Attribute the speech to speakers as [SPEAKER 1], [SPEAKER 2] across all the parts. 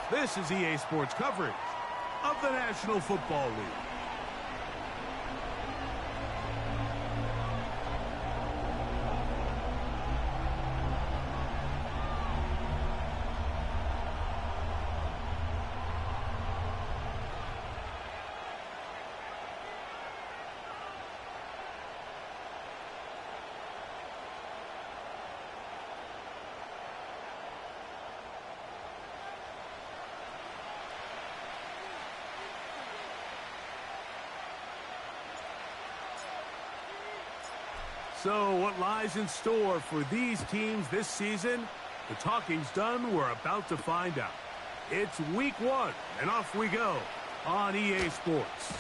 [SPEAKER 1] This is EA Sports coverage of the National Football League. So what lies in store for these teams this season? The talking's done. We're about to find out. It's week 1, and off we go on EA Sports.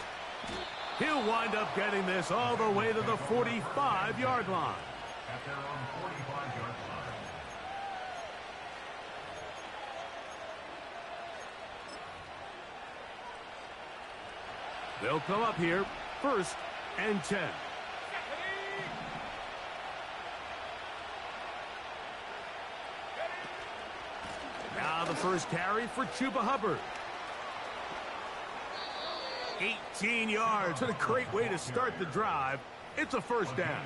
[SPEAKER 1] He'll wind up getting this all the way to the 45-yard line.
[SPEAKER 2] At their own 45-yard line.
[SPEAKER 1] They'll come up here, 1st and 10. Now the first carry for Chuba Hubbard. 18 yards. What a great way to start the drive. It's a first down.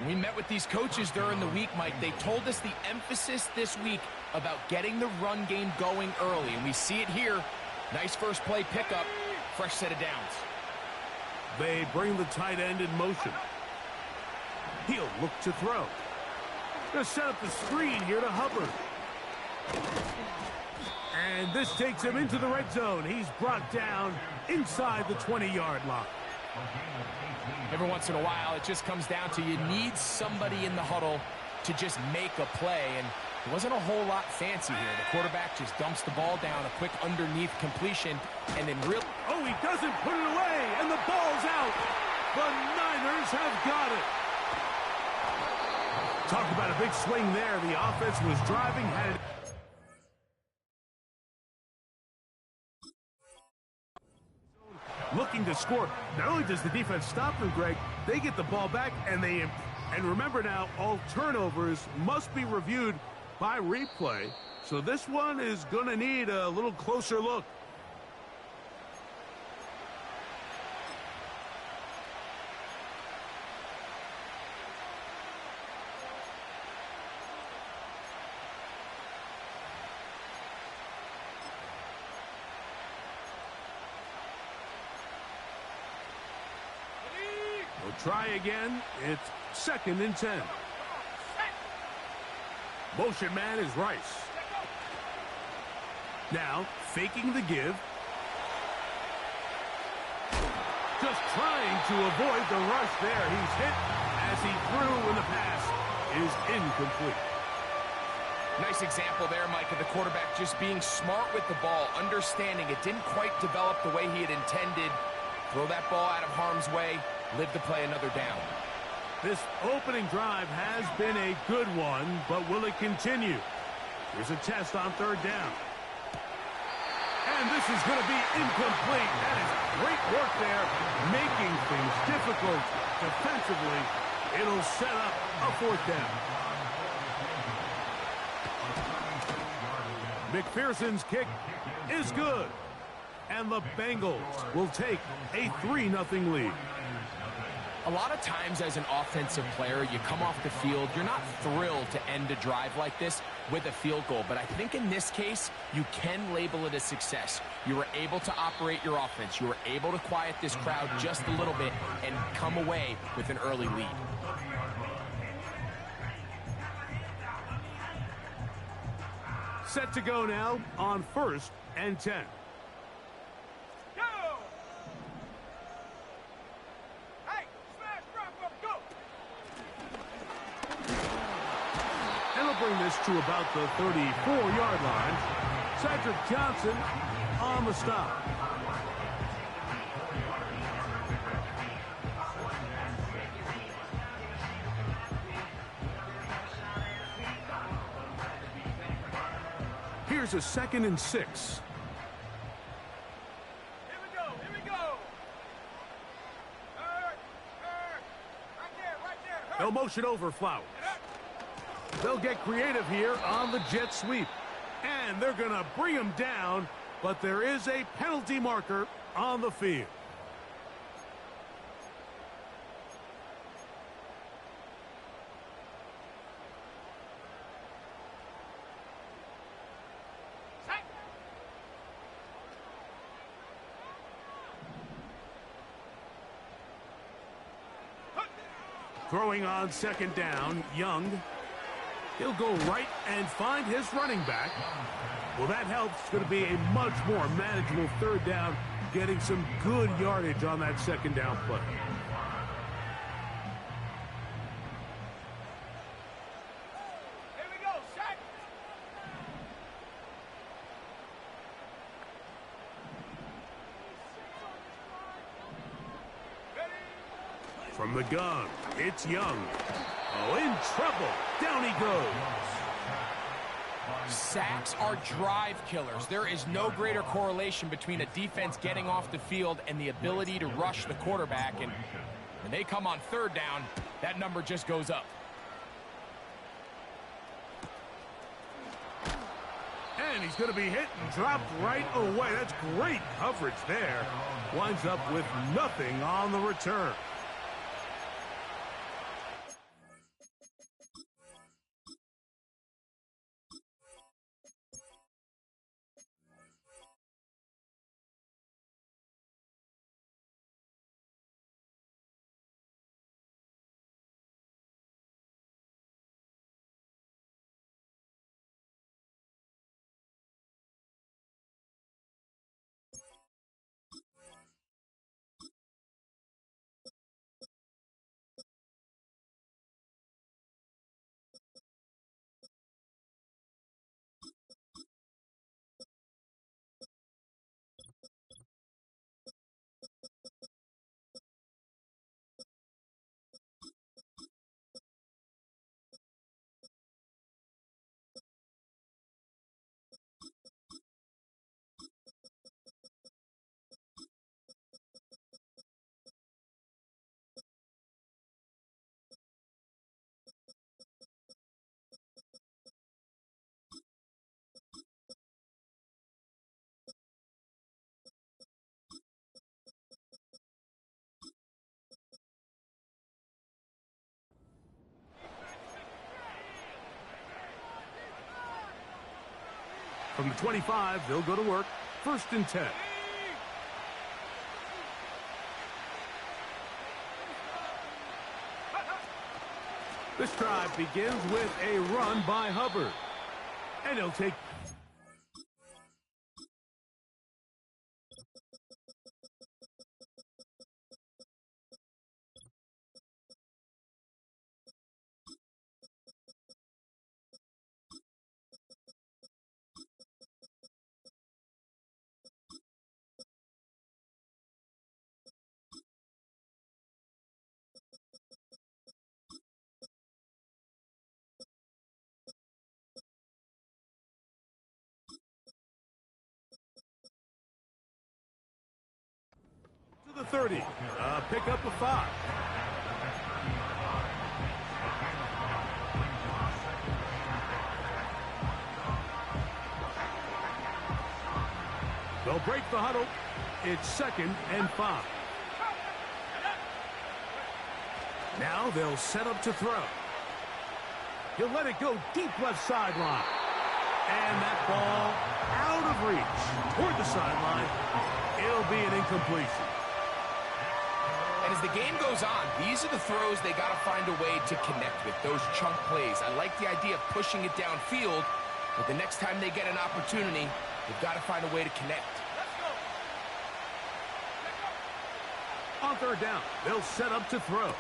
[SPEAKER 3] We met with these coaches during the week, Mike. They told us the emphasis this week about getting the run game going early, and we see it here. Nice first play pickup, fresh set of downs.
[SPEAKER 1] They bring the tight end in motion. He'll look to throw. Gonna set up the screen here to Hubbard. And this takes him into the red zone. He's brought down inside the 20-yard line.
[SPEAKER 3] Every once in a while, it just comes down to you need somebody in the huddle to just make a play. And it wasn't a whole lot fancy here. The quarterback just dumps the ball down, a quick underneath completion, and then
[SPEAKER 1] Oh, he doesn't put it away, and the ball's out. The Niners have got it. Talk about a big swing there. The offense was driving, had it. Looking to score. Not only does the defense stop them, Greg, they get the ball back, and remember now, all turnovers must be reviewed by replay. So this one is going to need a little closer look. Try again. It's 2nd and 10. Motion man is Rice. Now, faking the give. Just trying to avoid the rush there. He's hit as he threw when the pass is incomplete.
[SPEAKER 3] Nice example there, Mike, of the quarterback just being smart with the ball, understanding it didn't quite develop the way he had intended. Throw that ball out of harm's way. Live to play another down.
[SPEAKER 1] This opening drive has been a good one, but will it continue? Here's a test on 3rd down. And this is going to be incomplete. That is great work there, making things difficult defensively. It'll set up a 4th down. McPherson's kick is good. And the Bengals will take a 3-0 lead.
[SPEAKER 3] A lot of times as an offensive player, you come off the field, you're not thrilled to end a drive like this with a field goal. But I think in this case, you can label it a success. You were able to operate your offense. You were able to quiet this crowd just a little bit and come away with an early lead.
[SPEAKER 1] Set to go now on 1st and 10. Bring this to about the 34-yard line. Cedric Johnson on the stop. Here's a 2nd and 6.
[SPEAKER 4] Here we go. Right there.
[SPEAKER 1] They'll motion over Flowers. They'll get creative here on the jet sweep. And they're going to bring him down, but there is a penalty marker on the field. Throwing on second down, Young. He'll go right and find his running back. Well, that helps. It's going to be a much more manageable third down, getting some good yardage on that second down play.
[SPEAKER 4] Here we go, set.
[SPEAKER 1] From the gun, it's Young. Oh, in trouble. Down he goes.
[SPEAKER 3] Sacks are drive killers. There is no greater correlation between a defense getting off the field and the ability to rush the quarterback. And when they come on third down, that number just goes up.
[SPEAKER 1] And he's going to be hit and dropped right away. That's great coverage there. Winds up with nothing on the return. From the 25, they'll go to work. 1st and 10. This drive begins with a run by Hubbard. And he'll take... to the 30. Pick up a 5. They'll break the huddle. It's 2nd and 5. Now they'll set up to throw. He'll let it go deep left sideline. And that ball out of reach toward the sideline. It'll be an incompletion.
[SPEAKER 3] And as the game goes on, these are the throws they got to find a way to connect with, those chunk plays. I like the idea of pushing it downfield, but the next time they get an opportunity, they've got to find a way to connect.
[SPEAKER 1] On 3rd down, they'll set up to throw.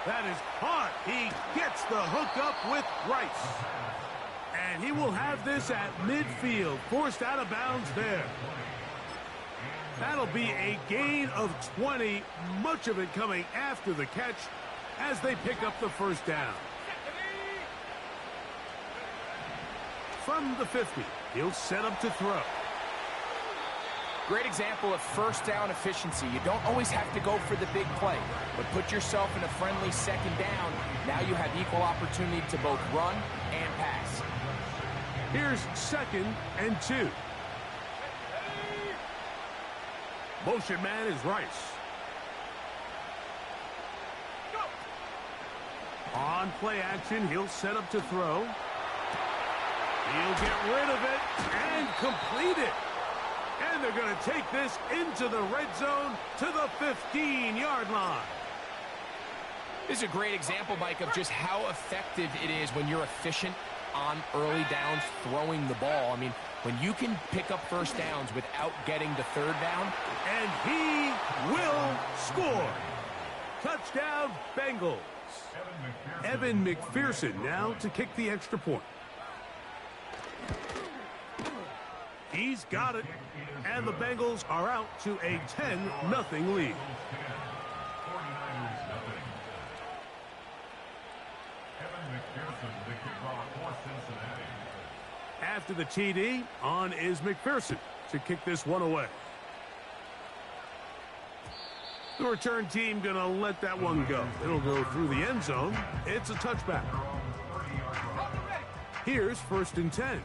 [SPEAKER 1] That is caught. He gets the hook up with Rice. And he will have this at midfield, forced out of bounds there. That'll be a gain of 20, much of it coming after the catch as they pick up the 1st down. From the 50, he'll set up to throw.
[SPEAKER 3] Great example of 1st down efficiency. You don't always have to go for the big play, but put yourself in a friendly 2nd down. Now you have equal opportunity to both run and pass.
[SPEAKER 1] Here's 2nd and 2. Motion man is Rice. On play action, he'll set up to throw. He'll get rid of it and complete it. And they're going to take this into the red zone to the 15-yard line.
[SPEAKER 3] This is a great example, Mike, of just how effective it is when you're efficient on early downs throwing the ball. I mean, when you can pick up first downs without getting the third down.
[SPEAKER 1] And he will score. Touchdown, Bengals. Evan McPherson now to kick the extra point. He's got it. And the Bengals are out to a 10-0 lead. After the TD, on is McPherson to kick this one away. The return team going to let that one go. It'll go through the end zone. It's a touchback. Here's 1st and 10.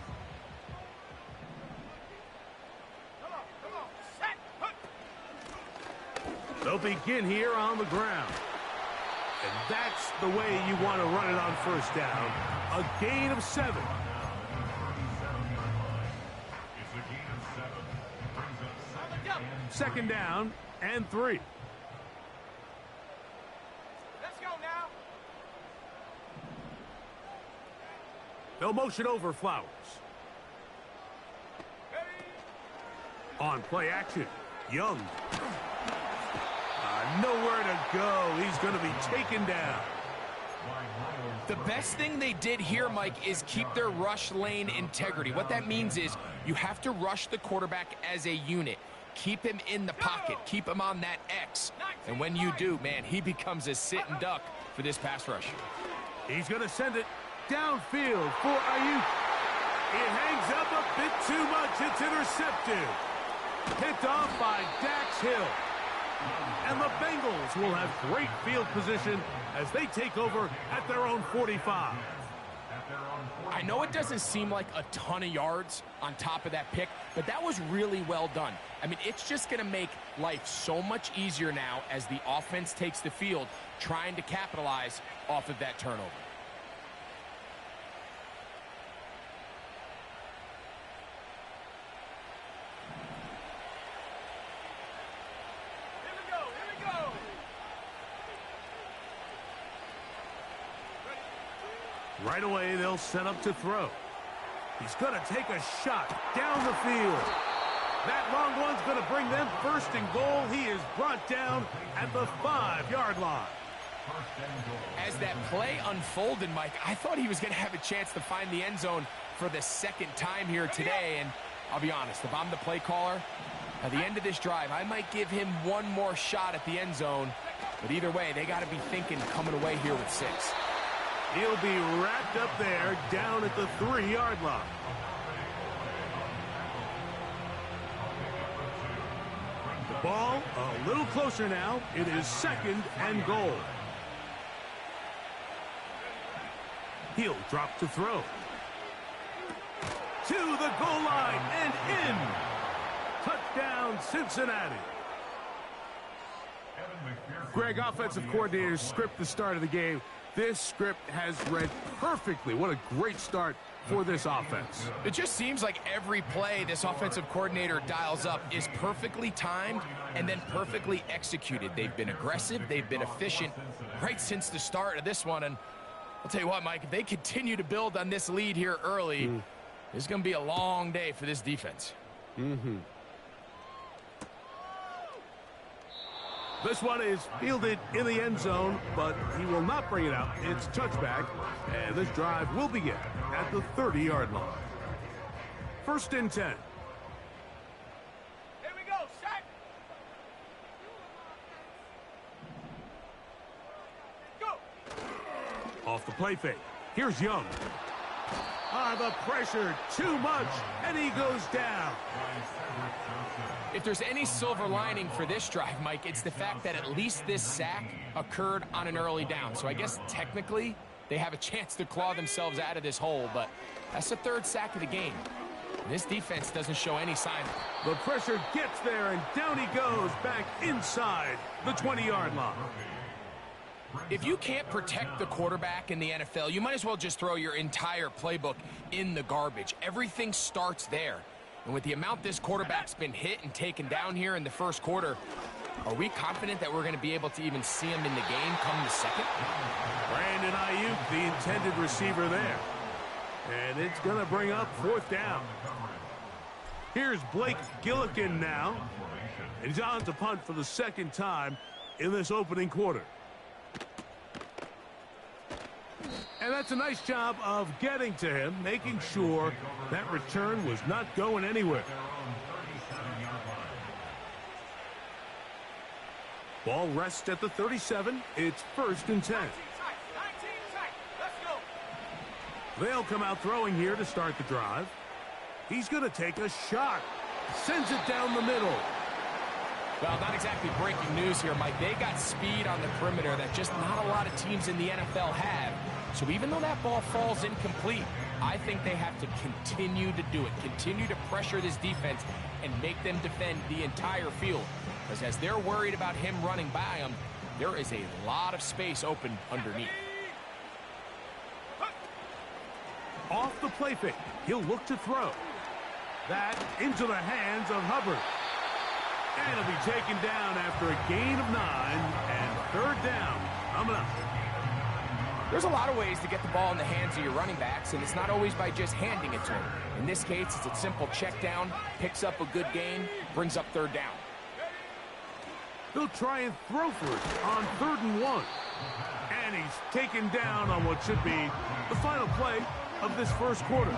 [SPEAKER 1] They'll begin here on the ground. And that's the way you want to run it on 1st down. A gain of 7. Second down and 3.
[SPEAKER 4] Let's go now.
[SPEAKER 1] They'll motion over Flowers. On play action, Young. Nowhere to go. He's going to be taken down.
[SPEAKER 3] The best thing they did here, Mike, is keep their rush lane integrity. What that means is you have to rush the quarterback as a unit. Keep him in the pocket. Keep him on that X. And when you do, man, he becomes a sit and duck for this pass rush.
[SPEAKER 1] He's going to send it downfield for Ayuk. It hangs up a bit too much. It's intercepted. Picked off by Dax Hill. And the Bengals will have great field position as they take over at their own 45.
[SPEAKER 3] I know it doesn't seem like a ton of yards on top of that pick, but that was really well done. I mean, it's just going to make life so much easier now as the offense takes the field, trying to capitalize off of that turnover.
[SPEAKER 1] Right away, they'll set up to throw. He's going to take a shot down the field. That long one's going to bring them 1st and goal. He is brought down at the 5-yard line.
[SPEAKER 3] As that play unfolded, Mike, I thought he was going to have a chance to find the end zone for the 2nd time here today. And I'll be honest, if I'm the play caller, at the end of this drive, I might give him one more shot at the end zone. But either way, they got to be thinking coming away here with 6.
[SPEAKER 1] He'll be wrapped up there down at the 3-yard line. The ball a little closer now. It is 2nd and goal. He'll drop to throw. To the goal line and in. Touchdown, Cincinnati. Greg, offensive coordinators script the start of the game. This script has read perfectly. What a great start for this offense.
[SPEAKER 3] It just seems like every play this offensive coordinator dials up is perfectly timed and then perfectly executed. They've been aggressive. They've been efficient right since the start of this one. And I'll tell you what, Mike, if they continue to build on this lead here early, it's going to be a long day for this defense.
[SPEAKER 1] This one is fielded in the end zone, but he will not bring it out. It's touchback, and this drive will begin at the 30-yard line. 1st and 10.
[SPEAKER 4] Here we go, set. Go.
[SPEAKER 1] Off the play fake. Here's Young. The pressure, too much, and he goes down.
[SPEAKER 3] If there's any silver lining for this drive, Mike, it's the fact that at least this sack occurred on an early down. So I guess technically they have a chance to claw themselves out of this hole, but that's the third sack of the game. And this defense doesn't show any sign.
[SPEAKER 1] The pressure gets there, and down he goes back inside the 20-yard line.
[SPEAKER 3] If you can't protect the quarterback in the NFL, you might as well just throw your entire playbook in the garbage. Everything starts there. And with the amount this quarterback's been hit and taken down here in the first quarter, are we confident that we're going to be able to even see him in the game come the second?
[SPEAKER 1] Brandon Ayuk, the intended receiver there. And it's going to bring up fourth down. Here's Blake Gillikin now. And he's on to punt for the second time in this opening quarter. And that's a nice job of getting to him, making sure that return was not going anywhere. Ball rests at the 37. It's 1st and 10.
[SPEAKER 4] 19 tight. Let's go.
[SPEAKER 1] They'll come out throwing here to start the drive. He's going to take a shot. Sends it down the middle.
[SPEAKER 3] Well, not exactly breaking news here, Mike. They got speed on the perimeter that just not a lot of teams in the NFL have. So even though that ball falls incomplete, I think they have to continue to do it. Continue to pressure this defense and make them defend the entire field. Because as they're worried about him running by them, there is a lot of space open underneath.
[SPEAKER 1] Off the play fake. He'll look to throw. That into the hands of Hubbard. And he'll be taken down after a gain of 9 and 3rd down coming up.
[SPEAKER 3] There's a lot of ways to get the ball in the hands of your running backs, and it's not always by just handing it to them. In this case, it's a simple check down, picks up a good gain, brings up 3rd down.
[SPEAKER 1] He'll try and throw for it on 3rd and 1. And he's taken down on what should be the final play of this first quarter.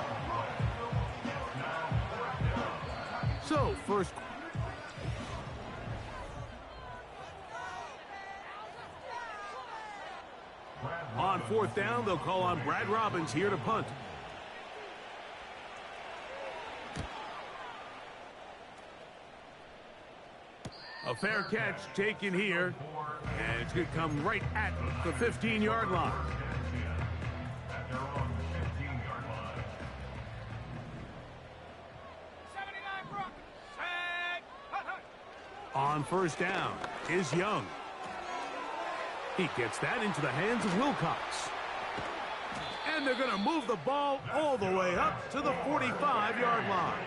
[SPEAKER 1] So, first on 4th down, they'll call on Brad Robbins here to punt. A fair catch taken here, and it's going to come right at the 15-yard line.
[SPEAKER 2] At their own 15-yard line.
[SPEAKER 4] 79 Brook. Tag. Hut.
[SPEAKER 1] On 1st down is Young. He gets that into the hands of Wilcox. And they're going to move the ball all the way up to the 45-yard line.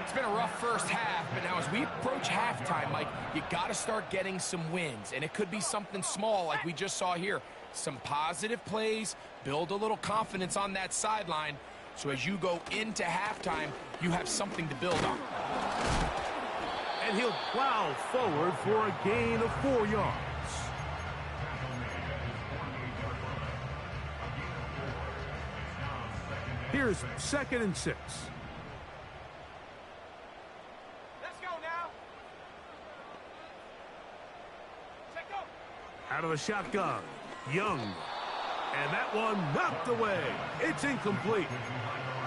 [SPEAKER 3] It's been a rough first half, but now as we approach halftime, Mike, you got to start getting some wins. And it could be something small like we just saw here. Some positive plays, build a little confidence on that sideline. So as you go into halftime, you have something to build on.
[SPEAKER 1] And he'll plow forward for a gain of 4 yards. Here's 2nd and 6.
[SPEAKER 4] Let's go now. Check go.
[SPEAKER 1] Out of the shotgun, Young. And that one knocked away. It's incomplete.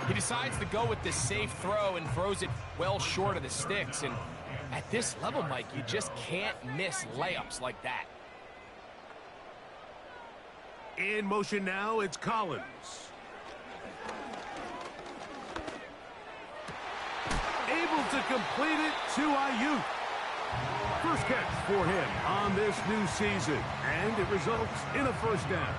[SPEAKER 3] He decides to go with the safe throw and throws it well short of the sticks. And at this level, Mike, you just can't miss layups like that.
[SPEAKER 1] In motion now, it's Collins. Able to complete it to Ayuk. First catch for him on this new season, and it results in a 1st down.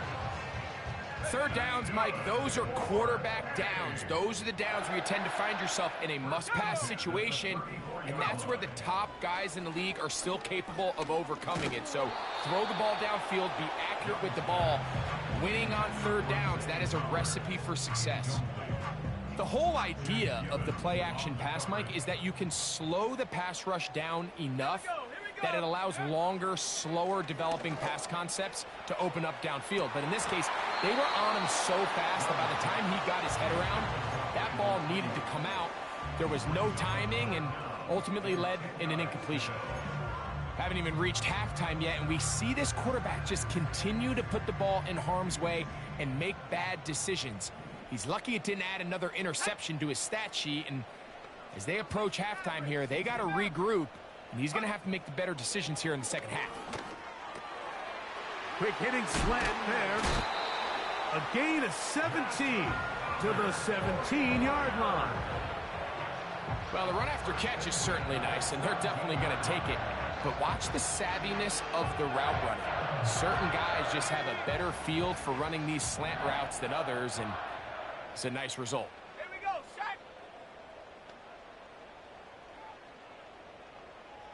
[SPEAKER 3] 3rd downs, Mike, those are quarterback downs. Those are the downs where you tend to find yourself in a must-pass situation, and that's where the top guys in the league are still capable of overcoming it. So throw the ball downfield, be accurate with the ball. Winning on 3rd downs, that is a recipe for success. The whole idea of the play-action pass, Mike, is that you can slow the pass rush down enough that it allows longer, slower developing pass concepts to open up downfield. But in this case, they were on him so fast that by the time he got his head around, that ball needed to come out. There was no timing and ultimately led in an incompletion. Haven't even reached halftime yet, and we see this quarterback just continue to put the ball in harm's way and make bad decisions. He's lucky it didn't add another interception to his stat sheet, and as they approach halftime here, they got to regroup, and he's going to have to make the better decisions here in the second half.
[SPEAKER 1] Quick hitting slant there. A gain of 17 to the 17-yard line.
[SPEAKER 3] Well, the run after catch is certainly nice, and they're definitely going to take it. But watch the savviness of the route running. Certain guys just have a better field for running these slant routes than others, and it's a nice result.
[SPEAKER 4] Here we go, set.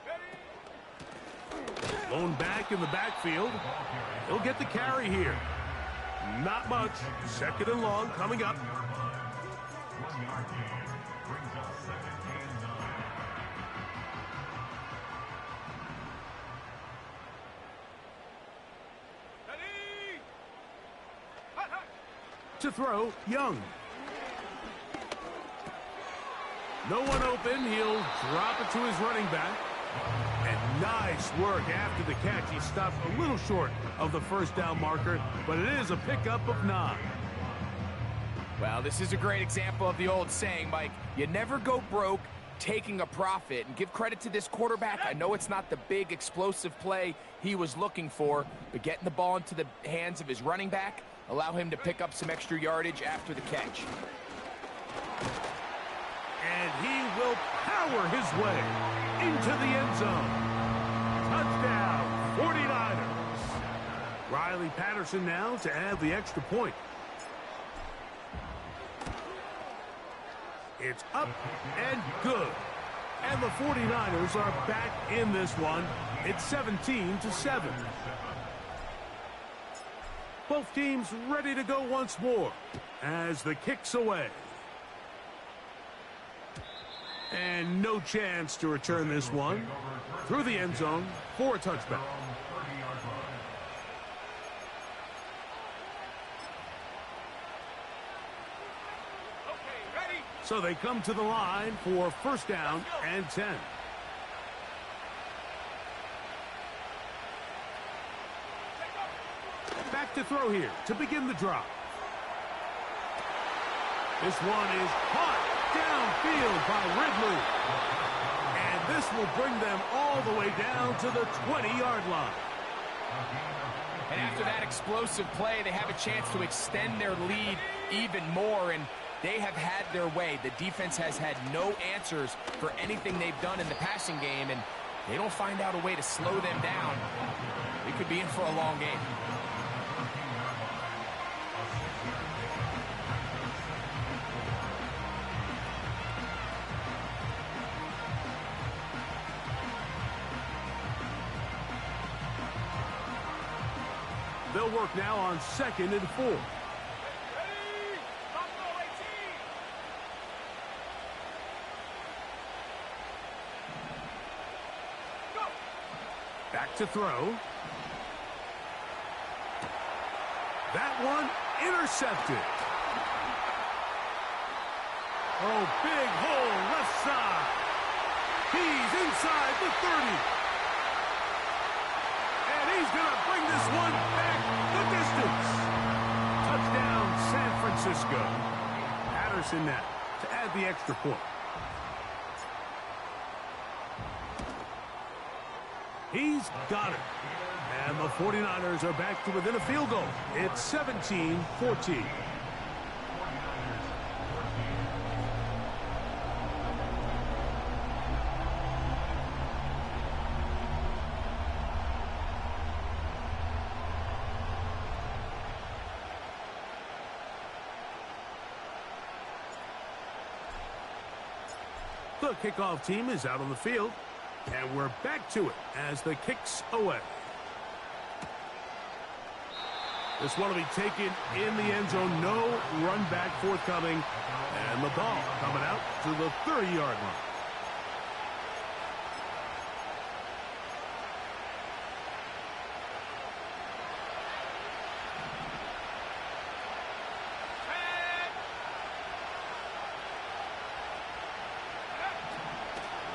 [SPEAKER 4] Ready.
[SPEAKER 1] Blown back in the backfield. He'll get the carry here. Not much. Second and long coming up.
[SPEAKER 2] 1-yard gain brings up second and 9.
[SPEAKER 4] Ready. Hut, hut.
[SPEAKER 1] To throw, Young. No one open. He'll drop it to his running back. And nice work after the catch. He stopped a little short of the first down marker, but it is a pickup of 9.
[SPEAKER 3] Well, this is a great example of the old saying, Mike. You never go broke taking a profit. And give credit to this quarterback. I know it's not the big explosive play he was looking for, but getting the ball into the hands of his running back, allow him to pick up some extra yardage after the catch.
[SPEAKER 1] And he will power his way into the end zone. Touchdown, 49ers. Riley Patterson now to add the extra point. It's up and good. And the 49ers are back in this one. It's 17-7. Both teams ready to go once more as the kick's away. And no chance to return this one through the end zone for a touchback.
[SPEAKER 4] Okay, ready.
[SPEAKER 1] So they come to the line for first down and 10. Back to throw here to begin the drop. This one is caught downfield by Ridley. And this will bring them all the way down to the 20-yard line.
[SPEAKER 3] And after that explosive play, they have a chance to extend their lead even more, and they have had their way. The defense has had no answers for anything they've done in the passing game, and they don't find out a way to slow them down. They could be in for a long game.
[SPEAKER 1] They'll work now on 2nd and 4.
[SPEAKER 4] Ready. Stop, go, 18. Go.
[SPEAKER 1] Back to throw. That one intercepted. Oh, big hole left side. He's inside the 30. And he's going to bring this one back the distance. Touchdown, San Francisco. Patterson now to add the extra point. He's got it. And the 49ers are back to within a field goal. It's 17-14. The kickoff team is out on the field, and we're back to it as the kick's away. This one will be taken in the end zone. No run back forthcoming, and the ball coming out to the 30-yard line.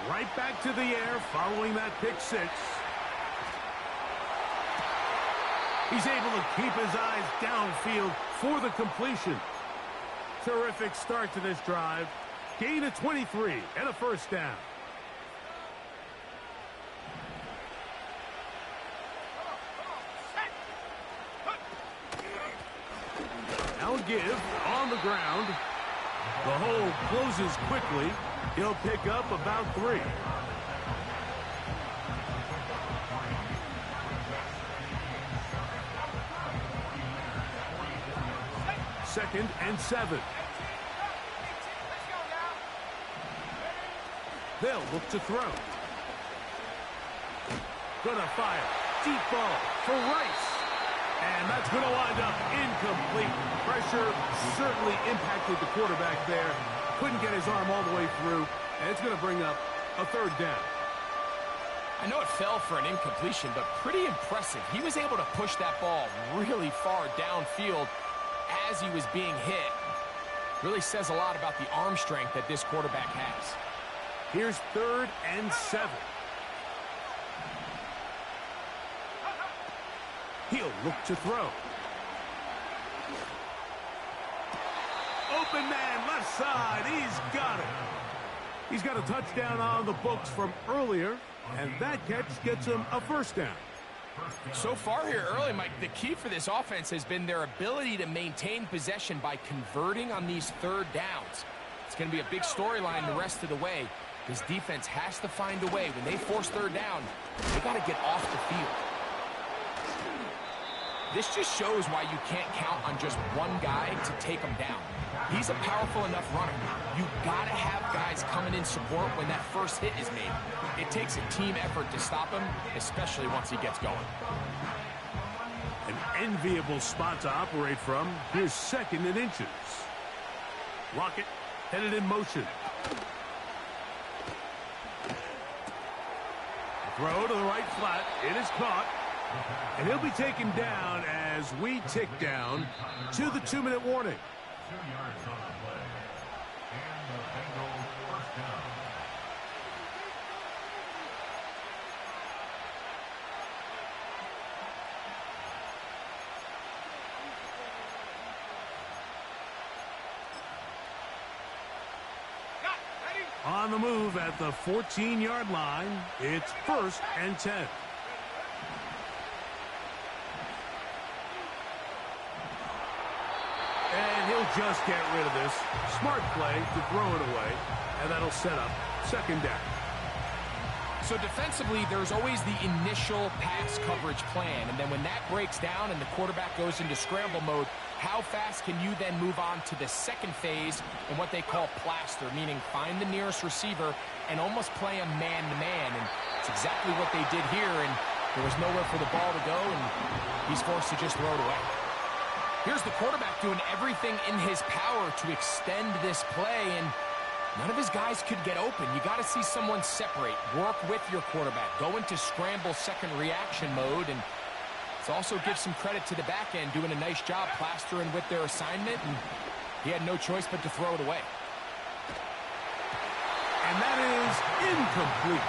[SPEAKER 1] Right back to the air following that pick six. He's able to keep his eyes downfield for the completion. Terrific start to this drive. Gain of 23 and a first down. give on the ground. The hole closes quickly. He'll pick up about 3. Second and 7. They'll look to throw. Gonna fire. Deep ball for Rice. And that's going to wind up incomplete. Pressure certainly impacted the quarterback there. Couldn't get his arm all the way through. And it's going to bring up a 3rd down.
[SPEAKER 3] I know it fell for an incompletion, but pretty impressive. He was able to push that ball really far downfield as he was being hit. Really says a lot about the arm strength that this quarterback has.
[SPEAKER 1] Here's 3rd and 7. He'll look to throw. Open man, left side. He's got it. He's got a touchdown on the books from earlier, and that catch gets him a 1st down.
[SPEAKER 3] So far here early, Mike, the key for this offense has been their ability to maintain possession by converting on these 3rd downs. It's going to be a big storyline the rest of the way. This defense has to find a way. When they force 3rd down, they got to get off the field. This just shows why you can't count on just one guy to take him down. He's a powerful enough runner. You got to have guys coming in support when that first hit is made. It takes a team effort to stop him, especially once he gets going.
[SPEAKER 1] An enviable spot to operate from. Here's 2nd and inches. Lockett headed in motion. Throw to the right flat. It is caught. And he'll be taken down as we tick down to the 2-minute warning.
[SPEAKER 2] 2 yards on the play. And the Bengals 1st down.
[SPEAKER 1] On the move at the 14-yard line, it's 1st and 10. And he'll just get rid of this. Smart play to throw it away, and that'll set up 2nd down.
[SPEAKER 3] So defensively, there's always the initial pass coverage plan, and then when that breaks down and the quarterback goes into scramble mode, how fast can you then move on to the 2nd phase in what they call plaster, meaning find the nearest receiver and almost play him man-to-man, and it's exactly what they did here, and there was nowhere for the ball to go, and he's forced to just throw it away. Here's the quarterback doing everything in his power to extend this play, and none of his guys could get open. You got to see someone separate, work with your quarterback, go into scramble 2nd reaction mode, and it also gives some credit to the back end doing a nice job plastering with their assignment, and he had no choice but to throw it away.
[SPEAKER 1] And that is incomplete.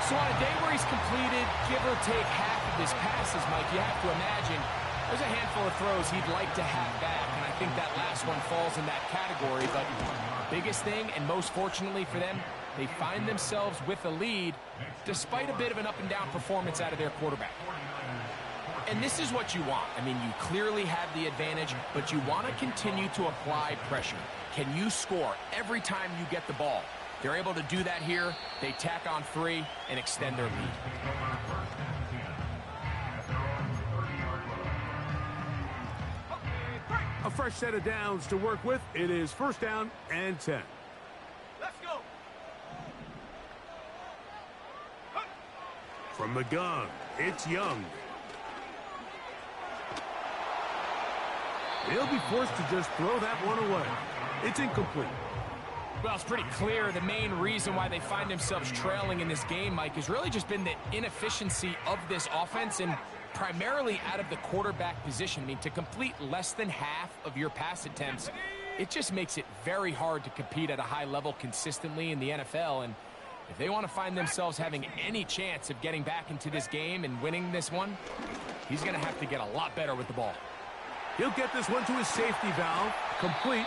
[SPEAKER 3] So on a day where he's completed, give or take half of his passes, Mike, you have to imagine there's a handful of throws he'd like to have back, and I think that last one falls in that category, but biggest thing, and most fortunately for them, they find themselves with a lead despite a bit of an up-and-down performance out of their quarterback. And this is what you want. I mean, you clearly have the advantage, but you want to continue to apply pressure. Can you score every time you get the ball? They're able to do that here. They tack on 3 and extend their lead.
[SPEAKER 1] A fresh set of downs to work with. It is 1st down and 10.
[SPEAKER 4] Let's go.
[SPEAKER 1] From the gun, it's Young. He'll be forced to just throw that one away. It's incomplete.
[SPEAKER 3] Well, it's pretty clear the main reason why they find themselves trailing in this game, Mike, has really just been the inefficiency of this offense and primarily out of the quarterback position. I mean, to complete less than half of your pass attempts, it just makes it very hard to compete at a high level consistently in the NFL. And if they want to find themselves having any chance of getting back into this game and winning this one, he's going to have to get a lot better with the ball.
[SPEAKER 1] He'll get this one to his safety valve, complete,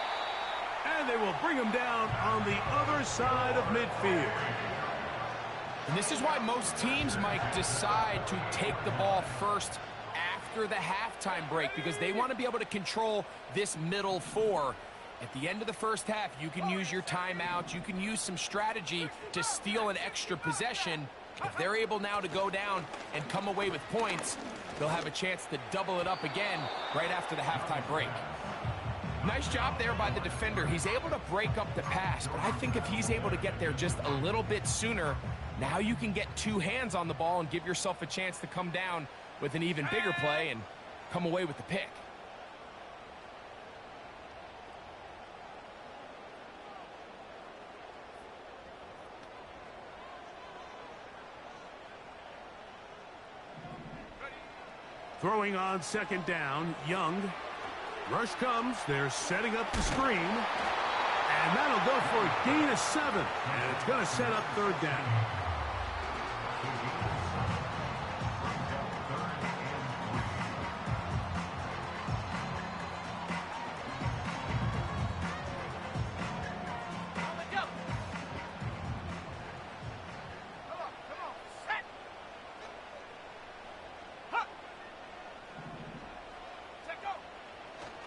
[SPEAKER 1] and they will bring him down on the other side of midfield.
[SPEAKER 3] And this is why most teams, Mike, decide to take the ball first after the halftime break because they want to be able to control this middle four. At the end of the first half, you can use your timeouts. You can use some strategy to steal an extra possession. If they're able now to go down and come away with points, they'll have a chance to double it up again right after the halftime break. Nice job there by the defender. He's able to break up the pass, but I think if he's able to get there just a little bit sooner, now you can get two hands on the ball and give yourself a chance to come down with an even bigger play and come away with the pick.
[SPEAKER 1] Throwing on second down, Young. Rush comes, they're setting up the screen. And that'll go for a gain of 7. And it's going to set up third down.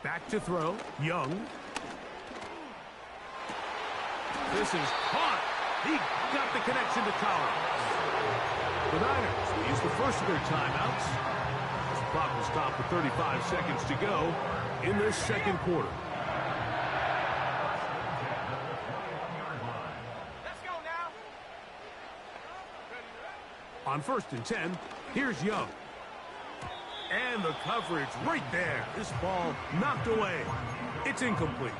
[SPEAKER 1] Back to throw, Young. This is caught. He got the connection to Collins. The Niners will use the first of their timeouts. The clock will stop with 35 seconds to go in this second quarter.
[SPEAKER 4] Let's go now.
[SPEAKER 1] On 1st and 10, here's Young. And the coverage right there. This ball knocked away. It's incomplete.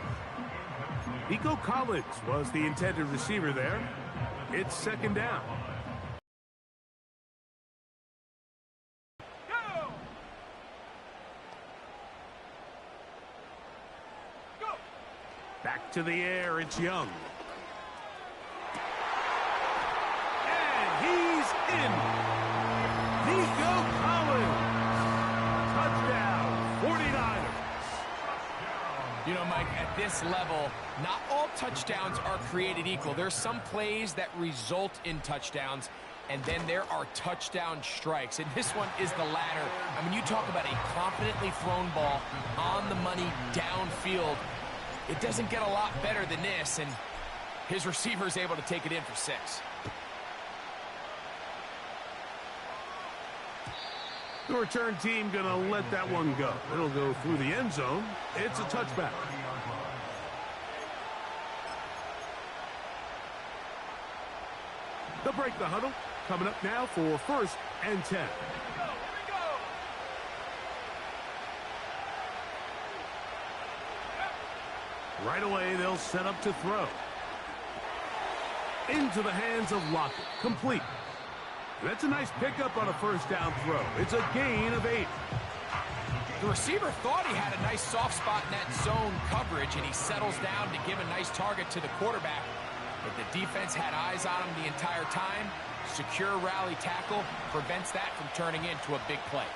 [SPEAKER 1] Nico Collins was the intended receiver there. It's second down.
[SPEAKER 4] Go! Go!
[SPEAKER 1] Back to the air, it's Young. And he's in. Nico Collins. Touchdown, 49ers.
[SPEAKER 3] You know, Mike, at this level, not all touchdowns are created equal. There's some plays that result in touchdowns, and then there are touchdown strikes. And this one is the latter. I mean, you talk about a confidently thrown ball on the money downfield. It doesn't get a lot better than this, and his receiver is able to take it in for 6.
[SPEAKER 1] The return team going to let that one go. It'll go through the end zone. It's a touchback. They'll break the huddle. Coming up now for 1st and 10. Right away, they'll set up to throw. Into the hands of Lockett. Complete. That's a nice pickup on a first down throw. It's a gain of 8.
[SPEAKER 3] The receiver thought he had a nice soft spot in that zone coverage, and he settles down to give a nice target to the quarterback. But the defense had eyes on him the entire time. Secure rally tackle prevents that from turning into a big play.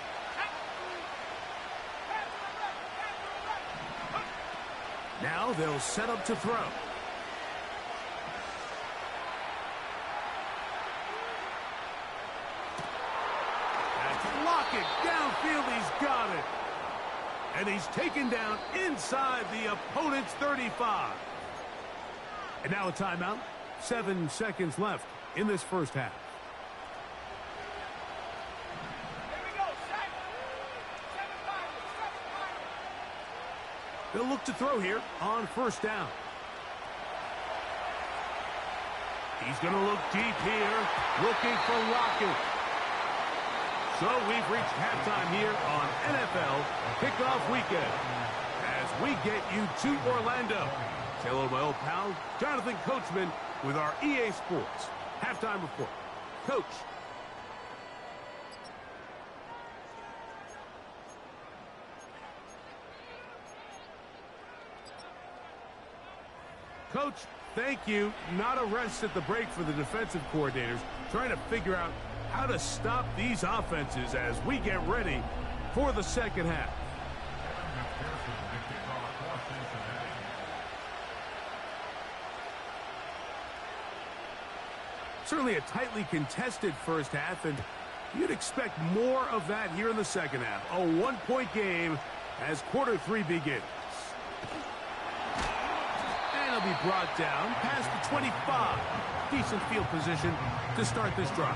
[SPEAKER 1] Now they'll set up to throw. Lockett downfield, he's got it. And he's taken down inside the opponent's 35. And now a timeout. 7 seconds left in this first half.
[SPEAKER 4] Here we go, set. 7-5.
[SPEAKER 1] They'll look to throw here on first down. He's going to look deep here, looking for Lockett. So we've reached halftime here on NFL Kickoff Weekend as we get you to Orlando. Say hello to my old pal, Jonathan Coachman, with our EA Sports Halftime Report. Coach. Coach, thank you. Not a rest at the break for the defensive coordinators, trying to figure out how to stop these offenses as we get ready for the second half. Certainly a tightly contested first half, and You'd expect more of that here in the second half. A one-point game as quarter 3 begins. And he'll be brought down past the 25. Decent field position to start this drive.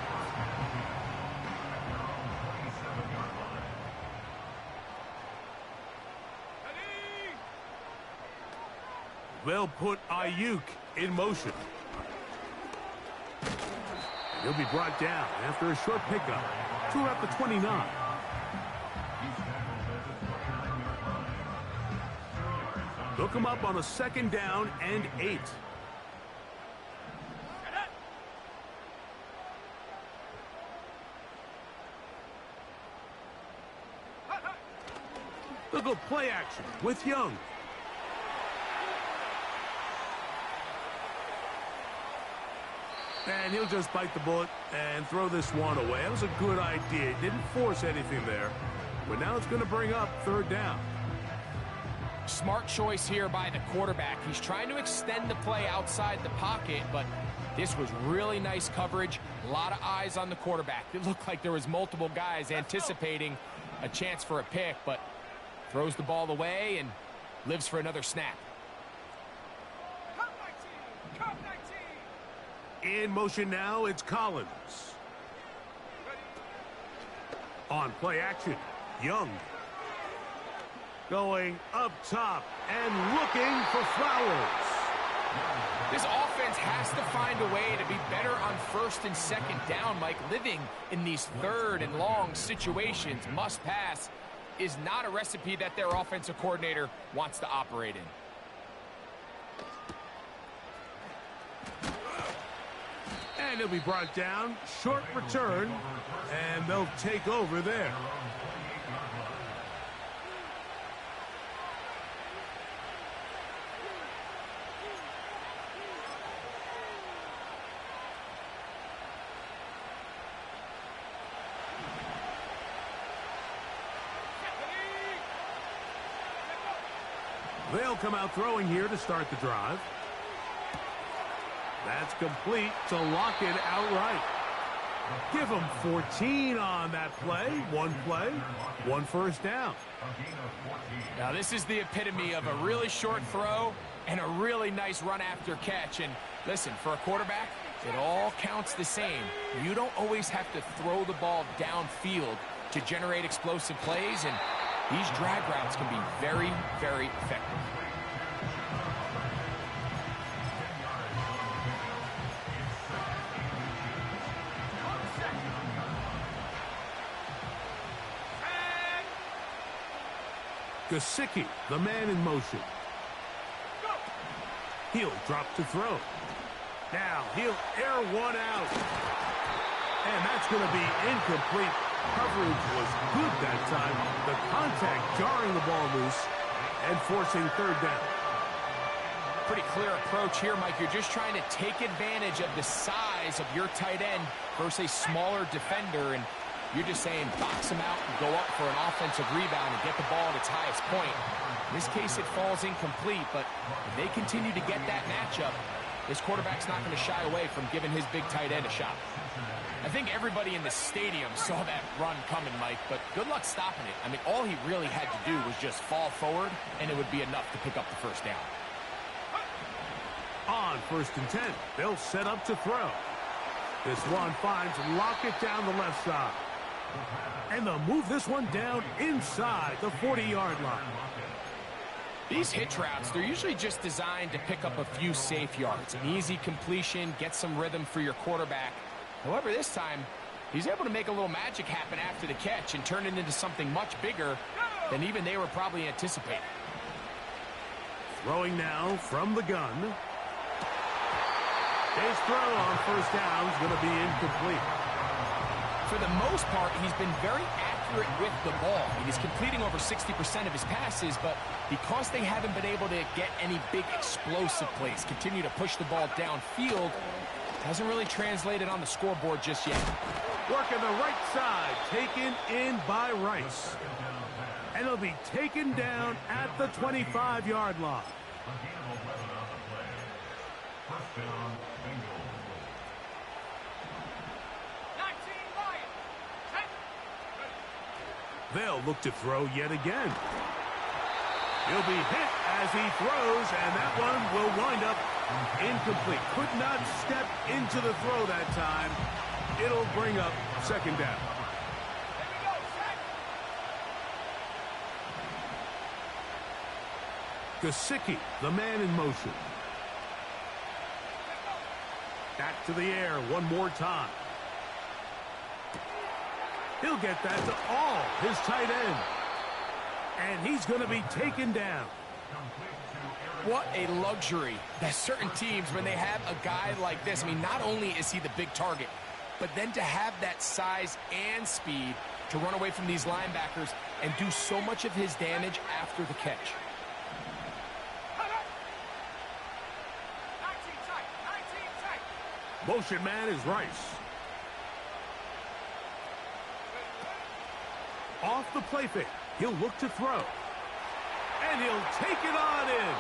[SPEAKER 1] They'll put Ayuk in motion. He'll be brought down after a short pickup to about the 29. Hook him up on a 2nd down and 8. They'll go play action with Young. And he'll just bite the bullet and throw this one away. That was a good idea. Didn't force anything there. But now it's going to bring up 3rd down.
[SPEAKER 3] Smart choice here by the quarterback. He's trying to extend the play outside the pocket, but this was really nice coverage. A lot of eyes on the quarterback. It looked like there was multiple guys anticipating a chance for a pick, but throws the ball away and lives for another snap.
[SPEAKER 1] In motion now, it's Collins. On play action, Young. Going up top and looking for Flowers.
[SPEAKER 3] This offense has to find a way to be better on 1st and 2nd down, Mike. Living in these 3rd and long situations, must pass, is not a recipe that their offensive coordinator wants to operate in.
[SPEAKER 1] And he'll be brought down. Short return. And they'll take over there. They'll come out throwing here to start the drive. That's complete to lock it outright. Give them 14 on that play. One 1st down.
[SPEAKER 3] Now this is the epitome of a really short throw and a really nice run after catch. And listen, for a quarterback, it all counts the same. You don't always have to throw the ball downfield to generate explosive plays, and these drag routes can be very, very effective.
[SPEAKER 1] Gesicki, the man in motion. He'll drop to throw. Now he'll air one out. And that's going to be incomplete. Coverage was good that time. The contact jarring the ball loose and forcing 3rd down.
[SPEAKER 3] Pretty clear approach here, Mike. You're just trying to take advantage of the size of your tight end versus a smaller defender, and you're just saying box him out and go up for an offensive rebound and get the ball at its highest point. In this case, it falls incomplete, but if they continue to get that matchup, this quarterback's not going to shy away from giving his big tight end a shot. I think everybody in the stadium saw that run coming, Mike, but good luck stopping it. I mean, all he really had to do was just fall forward, and it would be enough to pick up the 1st down.
[SPEAKER 1] On 1st and 10, they'll set up to throw. This one finds Lockett down the left side. And they'll move this one down inside the 40-yard line.
[SPEAKER 3] These hitch routes, they're usually just designed to pick up a few safe yards. An easy completion, get some rhythm for your quarterback. However, this time, he's able to make a little magic happen after the catch and turn it into something much bigger than even they were probably anticipating.
[SPEAKER 1] Throwing now from the gun. His throw on 1st down is going to be incomplete.
[SPEAKER 3] For the most part, he's been very accurate with the ball. He's completing over 60% of his passes, but because they haven't been able to get any big explosive plays, continue to push the ball downfield, hasn't really translated on the scoreboard just yet.
[SPEAKER 1] Working the right side, taken in by Rice. And he'll be taken down at the 25-yard line. They'll look to throw yet again. He'll be hit as he throws, and that one will wind up incomplete. Could not step into the throw that time. It'll bring up second down. Gesicki, the man in motion. Back to the air one more time. He'll get that to all his tight end. And he's going to be taken down.
[SPEAKER 3] What a luxury that certain teams, when they have a guy like this, I mean, not only is he the big target, but then to have that size and speed to run away from these linebackers and do so much of his damage after the catch.
[SPEAKER 1] Motion man is Rice. Off the play fake. He'll look to throw. And he'll take it on in.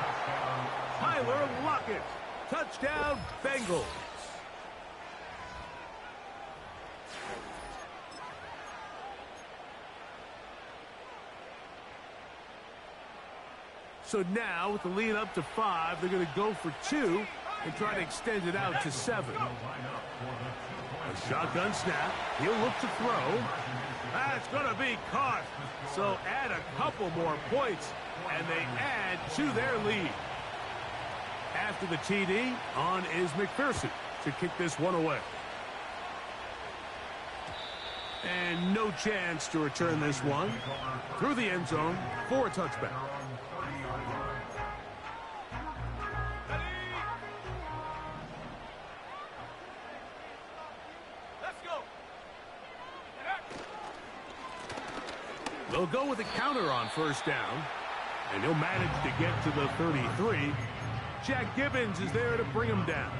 [SPEAKER 1] Tyler Lockett. Touchdown, Bengals. So now, with the lead up to 5, they're going to go for 2 and try to extend it out to 7. A shotgun snap. He'll look to throw. That's going to be caught. So add a couple more points, and they add to their lead. After the TD, on is McPherson to kick this one away. And no chance to return this one through the end zone for a touchback. They'll go with a counter on first down, and he'll manage to get to the 33. Jack Gibbons is there to bring him down.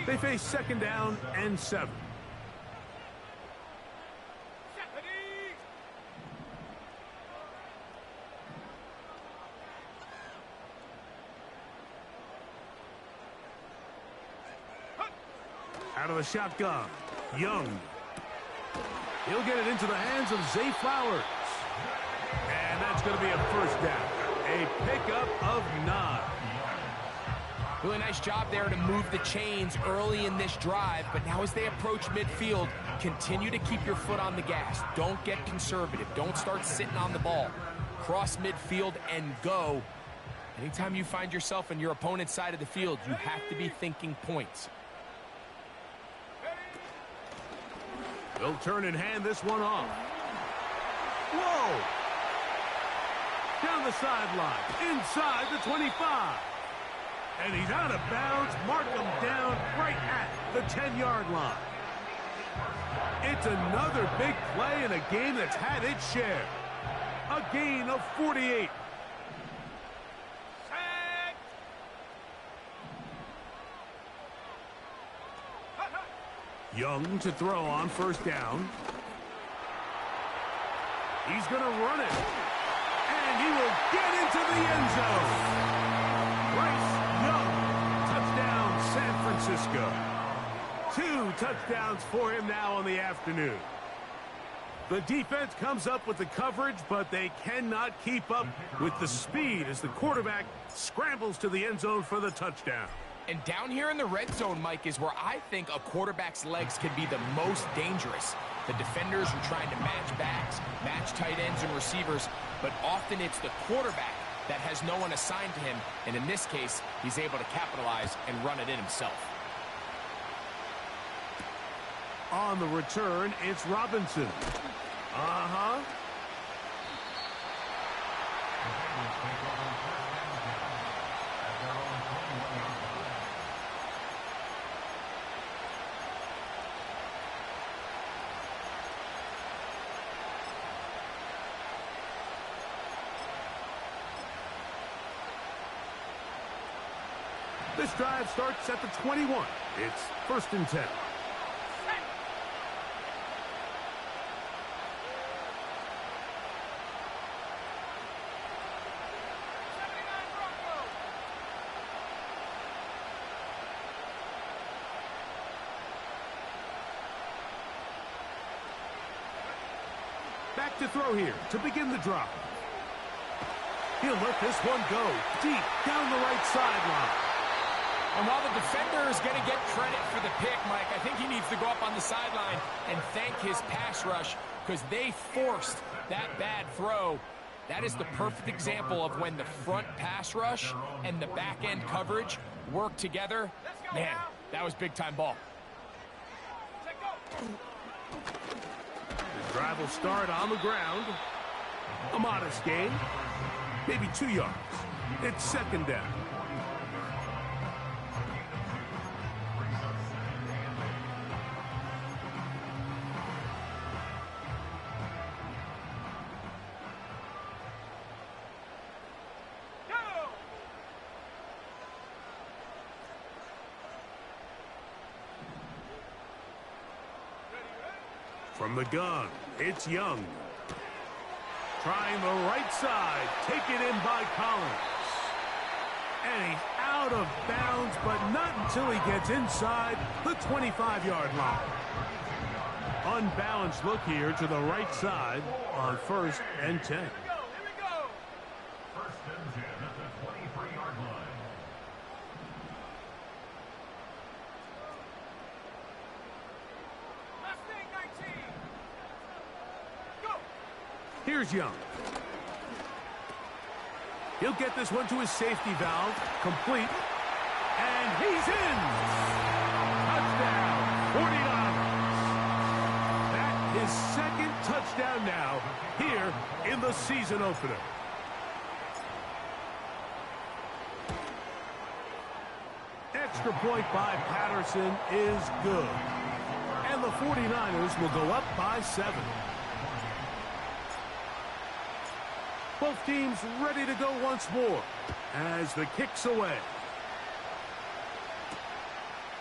[SPEAKER 1] They face second down and 7. Out of the shotgun, Young. He'll get it into the hands of Zay Flowers. And that's going to be a first down. A pickup of 9.
[SPEAKER 3] Really nice job there to move the chains early in this drive, but now as they approach midfield, continue to keep your foot on the gas. Don't get conservative. Don't start sitting on the ball. Cross midfield and go. Anytime you find yourself on your opponent's side of the field, you have to be thinking points.
[SPEAKER 1] They'll turn and hand this one off. Whoa! Down the sideline, inside the 25. And he's out of bounds. Mark him down right at the 10-yard line. It's another big play in a game that's had its share. A gain of 48. Young to throw on first down. He's going to run it. And he will get into the end zone. Bryce Young, touchdown San Francisco. 2 touchdowns for him now on the afternoon. The defense comes up with the coverage, but they cannot keep up with the speed as the quarterback scrambles to the end zone for the touchdown.
[SPEAKER 3] And down here in the red zone, Mike, is where I think a quarterback's legs can be the most dangerous. The defenders are trying to match backs, match tight ends and receivers, but often it's the quarterback that has no one assigned to him, and in this case, he's able to capitalize and run it in himself.
[SPEAKER 1] On the return, it's Robinson. This drive starts at the 21. It's 1st and 10. to throw here to begin the drive. He'll let this one go deep down the right sideline.
[SPEAKER 3] And while the defender is going to get credit for the pick, Mike, I think he needs to go up on the sideline and thank his pass rush because they forced that bad throw. That is the perfect example of when the front pass rush and the back end coverage work together. Man, that was big-time ball.
[SPEAKER 1] The drive will start on the ground. A modest gain. Maybe 2 yards. It's second down. From the gun, it's Young. Trying the right side, taken in by Collins. And he's out of bounds, but not until he gets inside the 25-yard line. Unbalanced look here to the right side on 1st and 10.
[SPEAKER 2] First and 10 at the 23-yard line.
[SPEAKER 1] Here's Young. He'll get this one to his safety valve, complete, and he's in! Touchdown, 49ers. That is second touchdown now here in the season opener. Extra point by Patterson is good. And the 49ers will go up by 7. Both teams ready to go once more as the kick's away.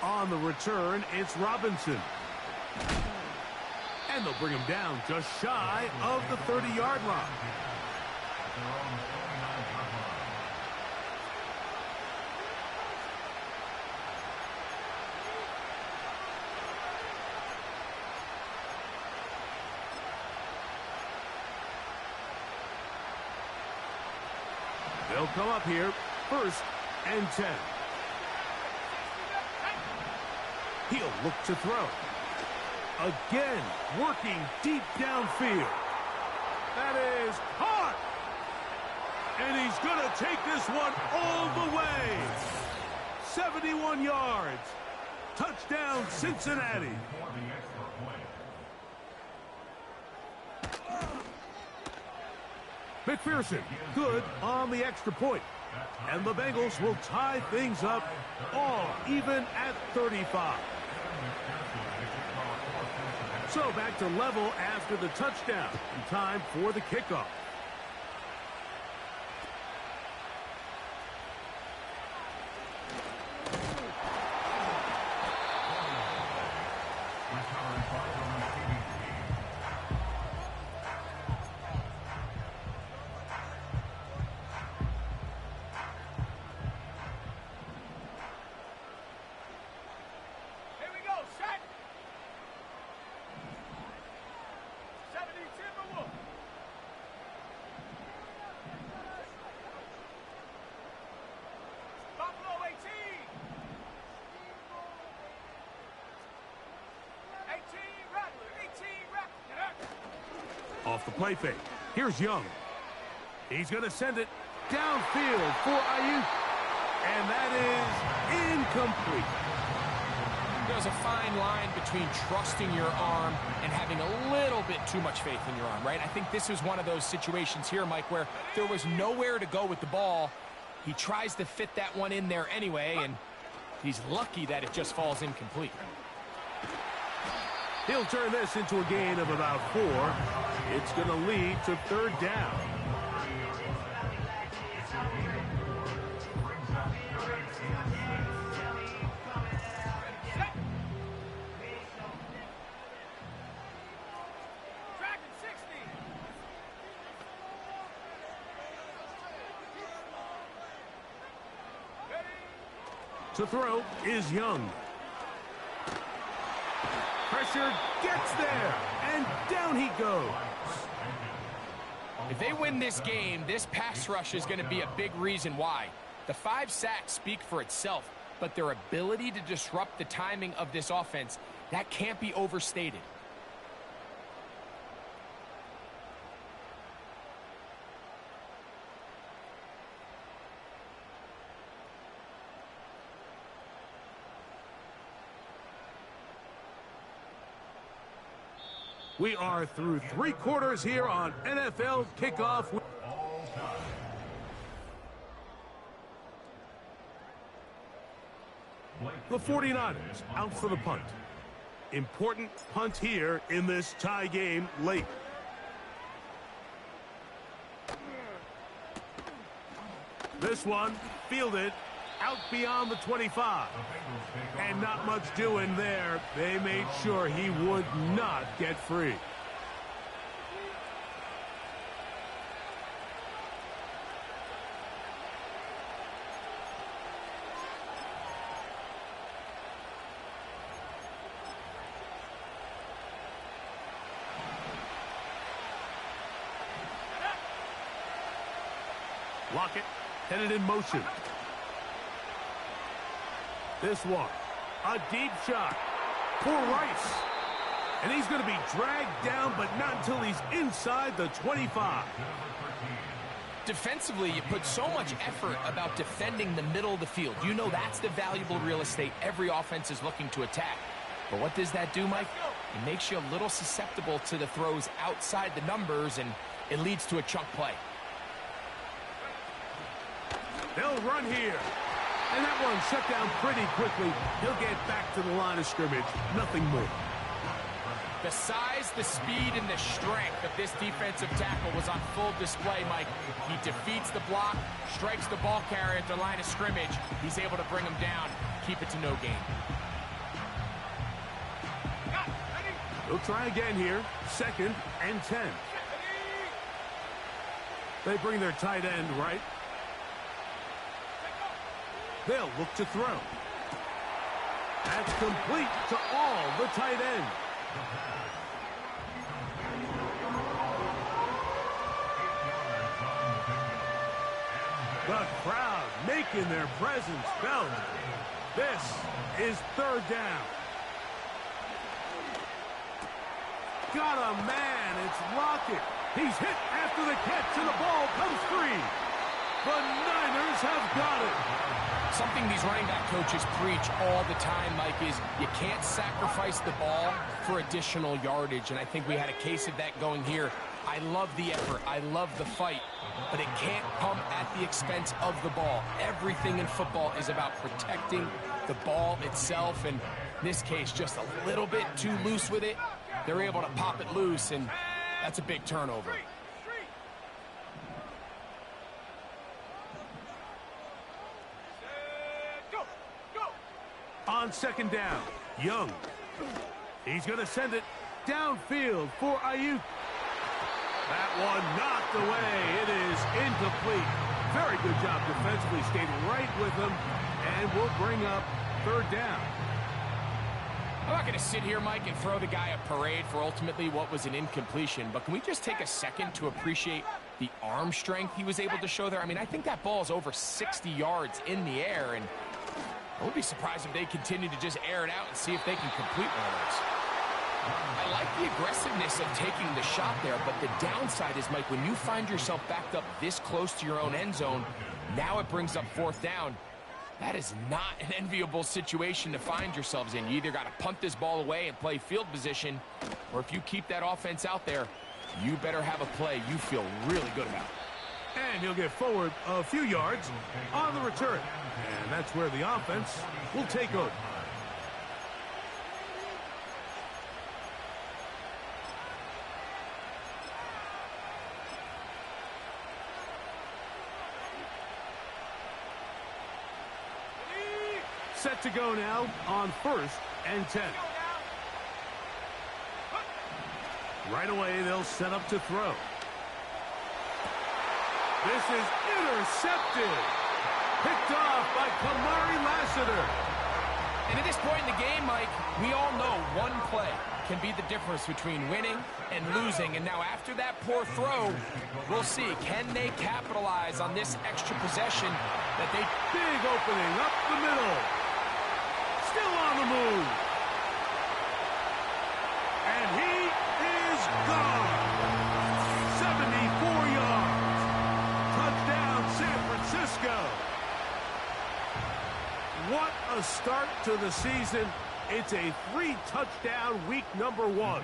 [SPEAKER 1] On the return, it's Robinson. And they'll bring him down just shy of the 30-yard line. They'll come up here, 1st and 10. He'll look to throw. Again, working deep downfield. That is hard. And he's going to take this one all the way. 71 yards. Touchdown, Cincinnati. McPherson, good on the extra point. And the Bengals will tie things up all even at 35. So back to level after the touchdown. And time for the kickoff. Off the play fake. Here's Young. He's going to send it downfield for Ayuk. And that is incomplete.
[SPEAKER 3] There's a fine line between trusting your arm and having a little bit too much faith in your arm, right? I think this is one of those situations here, Mike, where there was nowhere to go with the ball. He tries to fit that one in there anyway, and he's lucky that it just falls incomplete.
[SPEAKER 1] He'll turn this into a gain of about 4. It's going to lead to 3rd down. To throw is Young. Pressure gets there, and down he goes.
[SPEAKER 3] If they win this game, this pass rush is going to be a big reason why. The 5 sacks speak for itself, but their ability to disrupt the timing of this offense, that can't be overstated.
[SPEAKER 1] We are through 3 quarters here on NFL Kickoff. The 49ers out for the punt. Important punt here in this tie game late. This one fielded out beyond the 25. And not much doing there. They made sure he would not get free. Lockett headed in motion. This one, a deep shot for Rice. And he's going to be dragged down, but not until he's inside the 25.
[SPEAKER 3] Defensively, you put so much effort about defending the middle of the field. You know that's the valuable real estate every offense is looking to attack. But what does that do, Mike? It makes you a little susceptible to the throws outside the numbers, and it leads to a chunk play.
[SPEAKER 1] They'll run here. And that one shut down pretty quickly. He'll get back to the line of scrimmage. Nothing more.
[SPEAKER 3] The size, the speed, and the strength of this defensive tackle was on full display, Mike. He defeats the block, strikes the ball carrier at the line of scrimmage. He's able to bring him down, keep it to no gain.
[SPEAKER 1] They'll try again here. 2nd and 10. They bring their tight end right. They'll look to throw. That's complete to all the tight end. The crowd making their presence felt. This is 3rd down. Got a man. It's Lockett. He's hit after the catch, and the ball comes free. The Niners have got it.
[SPEAKER 3] Something these running back coaches preach all the time, Mike, is you can't sacrifice the ball for additional yardage, and I think we had a case of that going here. I love the effort. I love the fight, but it can't come at the expense of the ball. Everything in football is about protecting the ball itself, and in this case, just a little bit too loose with it. They're able to pop it loose, and that's a big turnover.
[SPEAKER 1] On 2nd down, Young. He's going to send it downfield for Ayuk. That one knocked away. It is incomplete. Very good job defensively. Stayed right with him, and will bring up 3rd down.
[SPEAKER 3] I'm not going to sit here, Mike, and throw the guy a parade for ultimately what was an incompletion, but can we just take a second to appreciate the arm strength he was able to show there? I mean, I think that ball is over 60 yards in the air, and I would be surprised if they continue to just air it out and see if they can complete one of those. I like the aggressiveness of taking the shot there, but the downside is, Mike, when you find yourself backed up this close to your own end zone, now it brings up 4th down. That is not an enviable situation to find yourselves in. You either got to punt this ball away and play field position, or if you keep that offense out there, you better have a play you feel really good about.
[SPEAKER 1] And he'll get forward a few yards on the return. And that's where the offense will take over. Set to go now on 1st and 10. Right away, they'll set up to throw. This is intercepted. Picked off by Kamari Lassiter.
[SPEAKER 3] And at this point in the game, Mike, we all know one play can be the difference between winning and losing. And now after that poor throw, we'll see. Can they capitalize on this extra possession that they...
[SPEAKER 1] Big opening up the middle. Still on the move. And he is gone. 74 yards. Touchdown, San Francisco. What a start to the season. It's a 3-touchdown week number 1.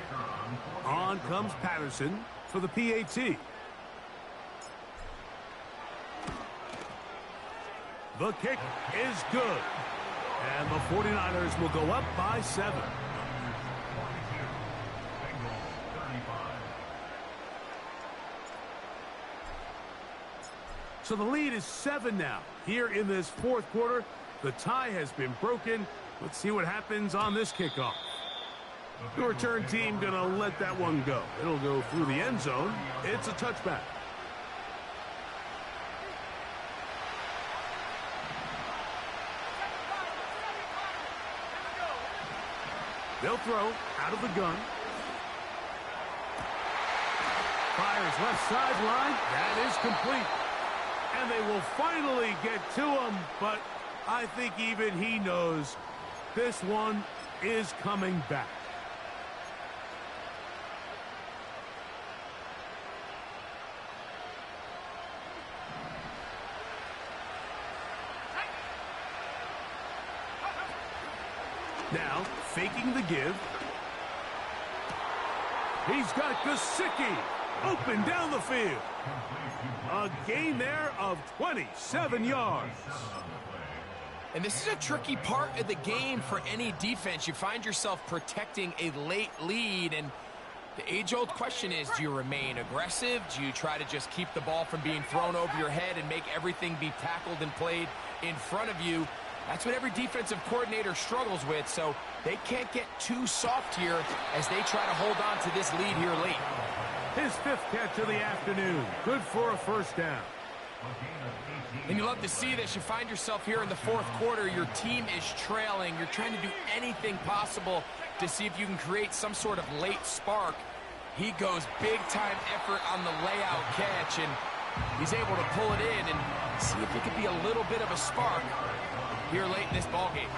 [SPEAKER 1] On comes Patterson for the PAT. The kick is good. And the 49ers will go up by 7. So the lead is 7 now. Here in this fourth quarter, the tie has been broken. Let's see what happens on this kickoff. The return team going to let that one go. It'll go through the end zone. It's a touchback. They'll throw out of the gun. Fires left sideline. That is complete. And they will finally get to him, but I think even he knows this one is coming back. Now, faking the give. He's got Gesicki open down the field. A gain there of 27 yards.
[SPEAKER 3] And this is a tricky part of the game for any defense. You find yourself protecting a late lead, and the age-old question is, do you remain aggressive? Do you try to just keep the ball from being thrown over your head and make everything be tackled and played in front of you? That's what every defensive coordinator struggles with, so they can't get too soft here as they try to hold on to this lead here late.
[SPEAKER 1] His 5th catch of the afternoon. Good for a first down.
[SPEAKER 3] And you love to see this. You find yourself here in the fourth quarter. Your team is trailing. You're trying to do anything possible to see if you can create some sort of late spark. He goes big-time effort on the layout catch, and he's able to pull it in and see if it could be a little bit of a spark here late in this ballgame.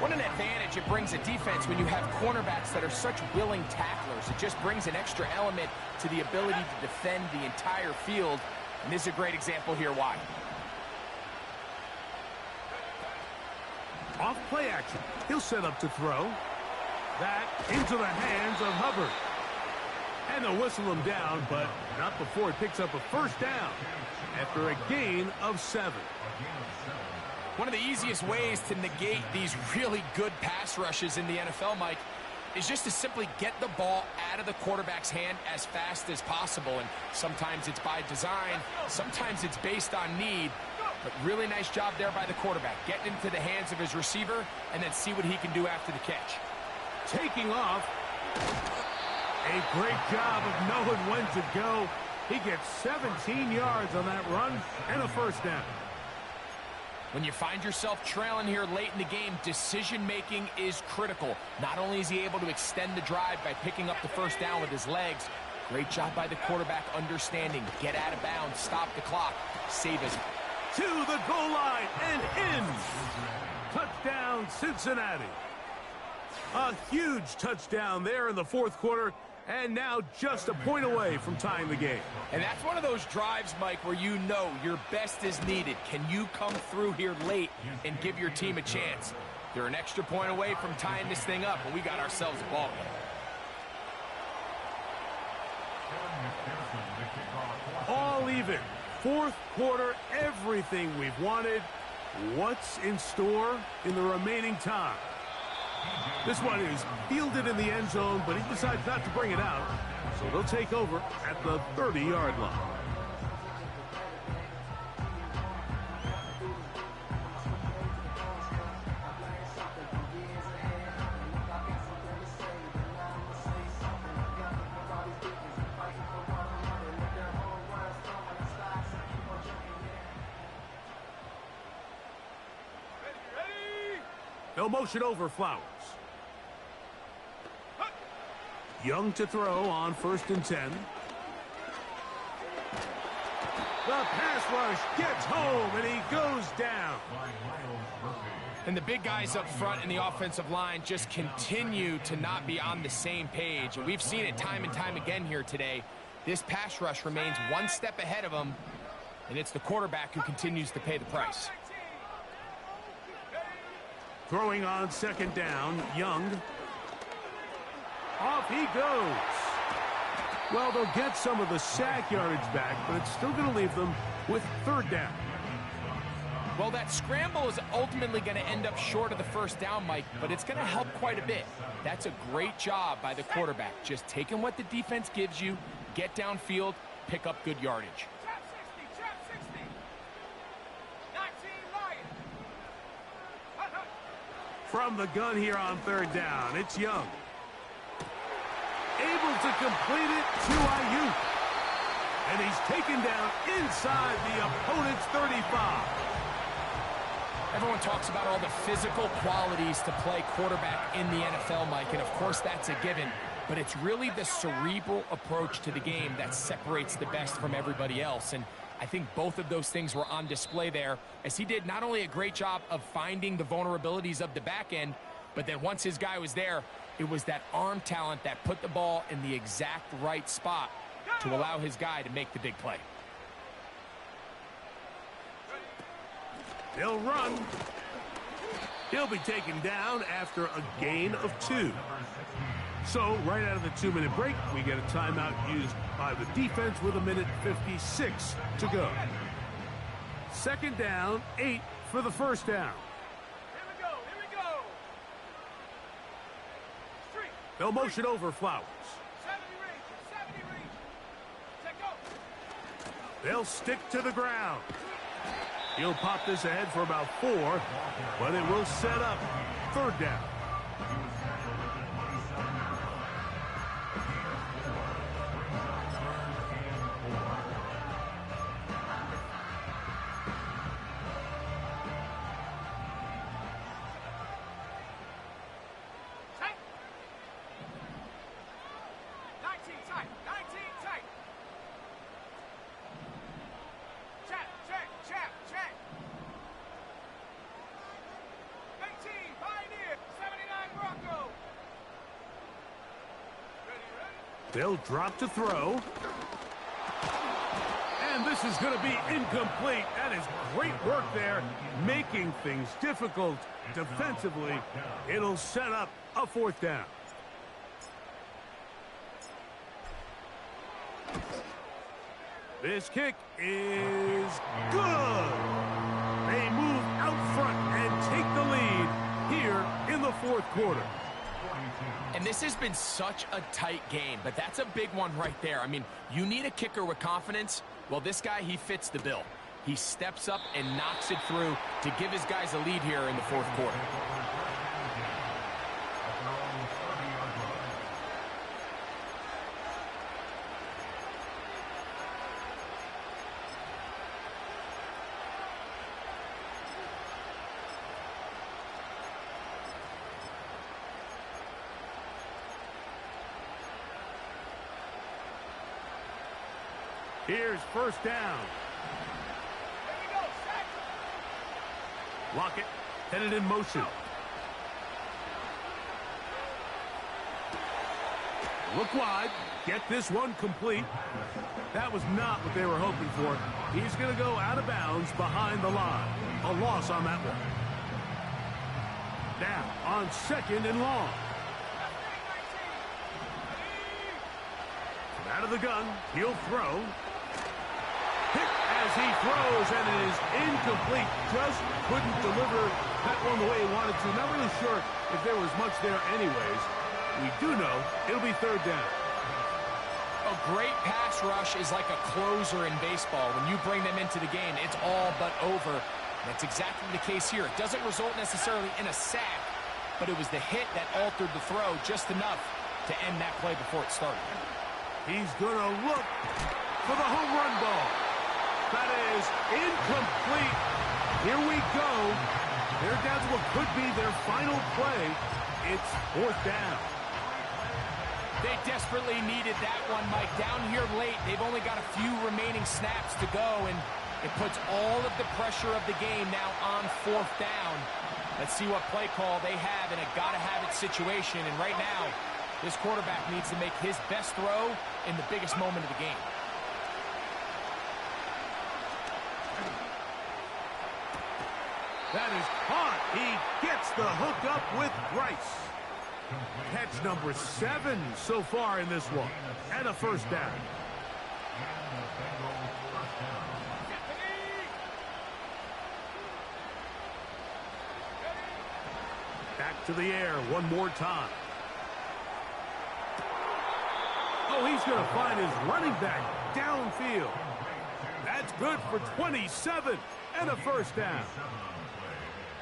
[SPEAKER 3] What an advantage it brings a defense when you have cornerbacks that are such willing tacklers. It just brings an extra element to the ability to defend the entire field. And this is a great example here why.
[SPEAKER 1] Off play action. He'll set up to throw. That into the hands of Hubbard. And they'll whistle him down, but not before he picks up a first down after a gain of 7.
[SPEAKER 3] One of the easiest ways to negate these really good pass rushes in the NFL, Mike, is just to simply get the ball out of the quarterback's hand as fast as possible. And sometimes it's by design, sometimes it's based on need. But really nice job there by the quarterback, getting into the hands of his receiver and then see what he can do after the catch.
[SPEAKER 1] Taking off. A great job of knowing when to go. He gets 17 yards on that run and a first down.
[SPEAKER 3] When you find yourself trailing here late in the game, decision-making is critical. Not only is he able to extend the drive by picking up the first down with his legs, great job by the quarterback understanding, get out of bounds, stop the clock, save his...
[SPEAKER 1] To the goal line and in. Touchdown, Cincinnati. A huge touchdown there in the fourth quarter. And now just a point away from tying the game.
[SPEAKER 3] And that's one of those drives, Mike, where you know your best is needed. Can you come through here late and give your team a chance? They're an extra point away from tying this thing up, and we got ourselves a ball game.
[SPEAKER 1] All even. Fourth quarter, everything we've wanted. What's in store in the remaining time? This one is fielded in the end zone, but he decides not to bring it out. So they'll take over at the 30-yard line. They'll motion over Flowers. Young to throw on 1st and 10. The pass rush gets home, and he goes down.
[SPEAKER 3] And the big guys up front in the offensive line just continue to not be on the same page. And we've seen it time and time again here today. This pass rush remains one step ahead of them, and it's the quarterback who continues to pay the price.
[SPEAKER 1] Throwing on 2nd down, Young. Off he goes. Well, they'll get some of the sack yardage back, but it's still going to leave them with 3rd down.
[SPEAKER 3] Well, that scramble is ultimately going to end up short of the 1st down, Mike, but it's going to help quite a bit. That's a great job by the quarterback. Just taking what the defense gives you, get downfield, pick up good yardage.
[SPEAKER 4] Trap 60. 19 Lions.
[SPEAKER 1] From the gun here on 3rd down, it's Young. Able to complete it to Ayuk. And he's taken down inside the opponent's 35.
[SPEAKER 3] Everyone talks about all the physical qualities to play quarterback in the NFL, Mike, and of course that's a given. But it's really the cerebral approach to the game that separates the best from everybody else. And I think both of those things were on display there, as he did not only a great job of finding the vulnerabilities of the back end, but then once his guy was there, it was that arm talent that put the ball in the exact right spot to allow his guy to make the big play.
[SPEAKER 1] He'll run. He'll be taken down after a gain of 2. So, right out of the 2-minute break, we get a timeout used by the defense with 1:56 to go. 2nd down, 8 for the 1st down.
[SPEAKER 4] Here we go. Street.
[SPEAKER 1] They'll motion over Flowers.
[SPEAKER 4] 70 range. Check go.
[SPEAKER 1] They'll stick to the ground. He'll pop this ahead for about 4, but it will set up 3rd down.
[SPEAKER 4] Tight. 19 tight. 19 tight. Check. 18 Pioneer. 79 Bronco. Ready.
[SPEAKER 1] They'll drop to throw. And this is going to be incomplete. That is great work there, making things difficult defensively. It'll set up a 4th down. This kick is good. They move out front and take the lead here in the 4th quarter.
[SPEAKER 3] And this has been such a tight game, but that's a big one right there. I mean, you need a kicker with confidence. Well, this guy, he fits the bill. He steps up and knocks it through to give his guys a lead here in the 4th quarter.
[SPEAKER 1] Here's 1st down.
[SPEAKER 4] Here we go. Sack.
[SPEAKER 1] Lockett headed in motion. Look wide. Get this one complete. That was not what they were hoping for. He's going to go out of bounds behind the line. A loss on that one. Now on 2nd and long. Out of the gun. He'll throw. Hit as he throws, and it is incomplete. Just couldn't deliver that one the way he wanted to. Not really sure if there was much there anyways. We do know it'll be 3rd down.
[SPEAKER 3] A great pass rush is like a closer in baseball. When you bring them into the game, it's all but over. That's exactly the case here. It doesn't result necessarily in a sack, but it was the hit that altered the throw just enough to end that play before it started.
[SPEAKER 1] He's going to look for the home run ball. That is incomplete. Here we go. They're down to what could be their final play. It's 4th down.
[SPEAKER 3] They desperately needed that one, Mike. Down here late, they've only got a few remaining snaps to go, and it puts all of the pressure of the game now on 4th down. Let's see what play call they have in a gotta-have-it situation. And right now, this quarterback needs to make his best throw in the biggest moment of the game.
[SPEAKER 1] That is caught. He gets the hook up with Bryce. Catch number 7 so far in this one. And a first down. Back to the air one more time. Oh, he's going to find his running back downfield. That's good for 27 and a first down.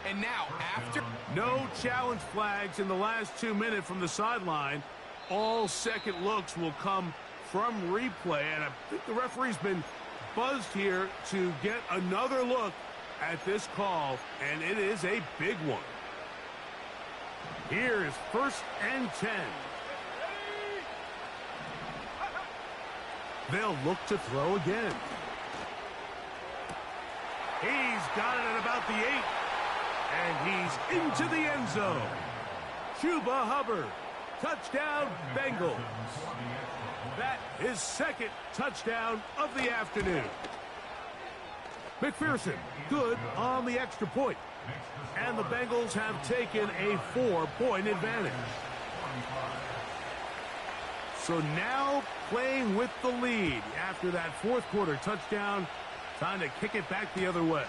[SPEAKER 3] And now, after...
[SPEAKER 1] No challenge flags in the last 2 minutes from the sideline. All second looks will come from replay. And I think the referee's been buzzed here to get another look at this call. And it is a big one. Here is 1st and 10. They'll look to throw again. He's got it at about the 8. And he's into the end zone. Chuba Hubbard. Touchdown, Bengals. That is 2nd touchdown of the afternoon. McPherson, good on the extra point. And the Bengals have taken a 4-point advantage. So now playing with the lead after that 4th quarter touchdown. Time to kick it back the other way.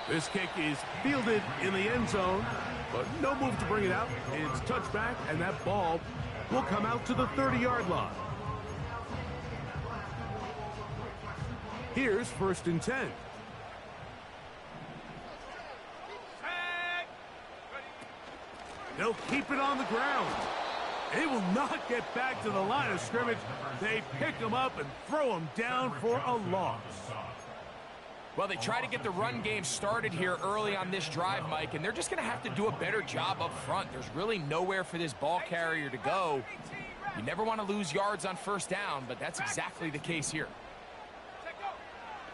[SPEAKER 1] This kick is fielded in the end zone, but no move to bring it out. It's touchback, and that ball will come out to the 30-yard line. Here's 1st and 10. They'll keep it on the ground. They will not get back to the line of scrimmage. They pick him up and throw him down for a loss.
[SPEAKER 3] Well, they try to get the run game started here early on this drive, Mike, and they're just going to have to do a better job up front. There's really nowhere for this ball carrier to go. You never want to lose yards on 1st down, but that's exactly the case here.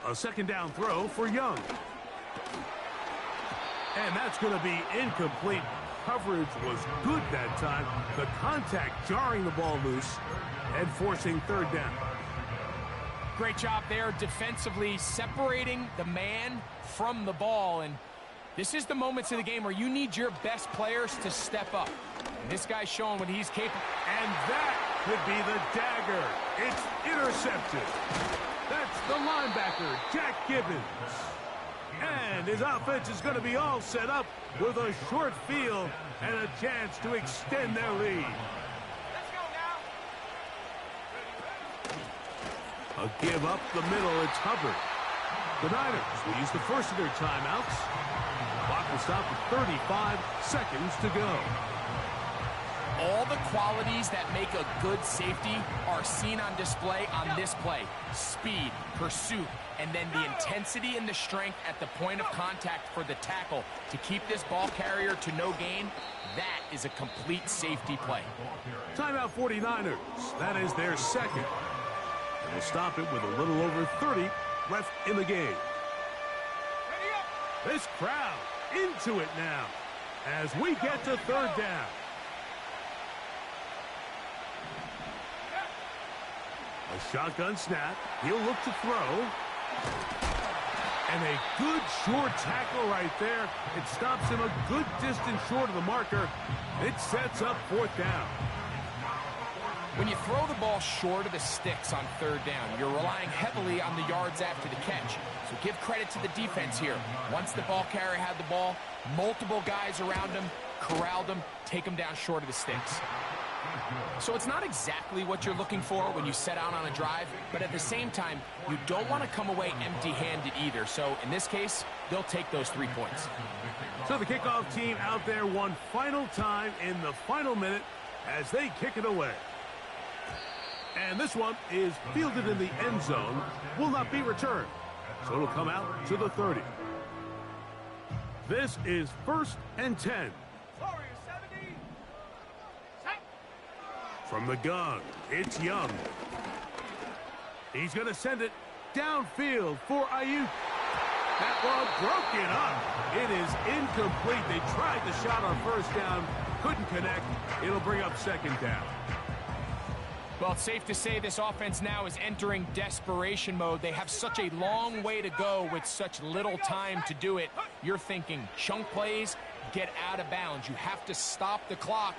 [SPEAKER 1] A 2nd down throw for Young. And that's going to be incomplete. Coverage was good that time. The contact jarring the ball loose and forcing 3rd down.
[SPEAKER 3] Great job there defensively, separating the man from the ball. And this is the moments of the game where you need your best players to step up. And this guy's showing what he's capable.
[SPEAKER 1] And that could be the dagger. It's intercepted. That's the linebacker, Jack Gibbons. And his offense is going to be all set up with a short field and a chance to extend their lead.
[SPEAKER 4] Let's go now.
[SPEAKER 1] A give up the middle, it's Hubbard. The Niners will use the first of their timeouts. Clock will stop with 35 seconds to go.
[SPEAKER 3] All the qualities that make a good safety are seen on display on this play. Speed, pursuit, and then the intensity and the strength at the point of contact for the tackle to keep this ball carrier to no gain. That is a complete safety play.
[SPEAKER 1] Timeout 49ers. That is their 2nd. And we'll stop it with a little over 30 left in the game. This crowd into it now as we get to 3rd down. A shotgun snap. He'll look to throw. And a good short tackle right there. It stops him a good distance short of the marker. It sets up 4th down.
[SPEAKER 3] When you throw the ball short of the sticks on 3rd down, you're relying heavily on the yards after the catch. So give credit to the defense here. Once the ball carrier had the ball, multiple guys around him, corralled him, take him down short of the sticks. So it's not exactly what you're looking for when you set out on a drive, but at the same time, you don't want to come away empty-handed either. So in this case, they'll take those 3 points.
[SPEAKER 1] So the kickoff team out there one final time in the final minute as they kick it away. And this one is fielded in the end zone, will not be returned. So it'll come out to the 30. This is 1st and 10. From the gun, it's Young. He's going to send it downfield for Ayuk. That ball broken up. It is incomplete. They tried the shot on first down, couldn't connect. It'll bring up second down.
[SPEAKER 3] Well, it's safe to say this offense now is entering desperation mode. They have such a long way to go with such little time to do it. You're thinking chunk plays, get out of bounds. You have to stop the clock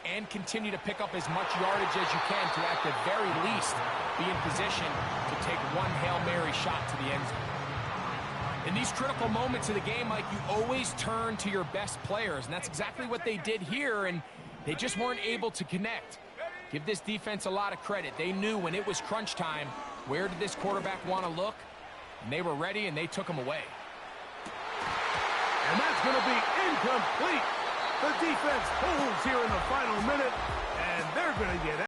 [SPEAKER 3] and continue to pick up as much yardage as you can to, at the very least, be in position to take one Hail Mary shot to the end zone. In these critical moments of the game, Mike, you always turn to your best players, and that's exactly what they did here, and they just weren't able to connect. Give this defense a lot of credit. They knew when it was crunch time, where did this quarterback want to look? And they were ready, and they took him away.
[SPEAKER 1] And that's going to be incomplete. The defense holds here in the final minute, and they're going to get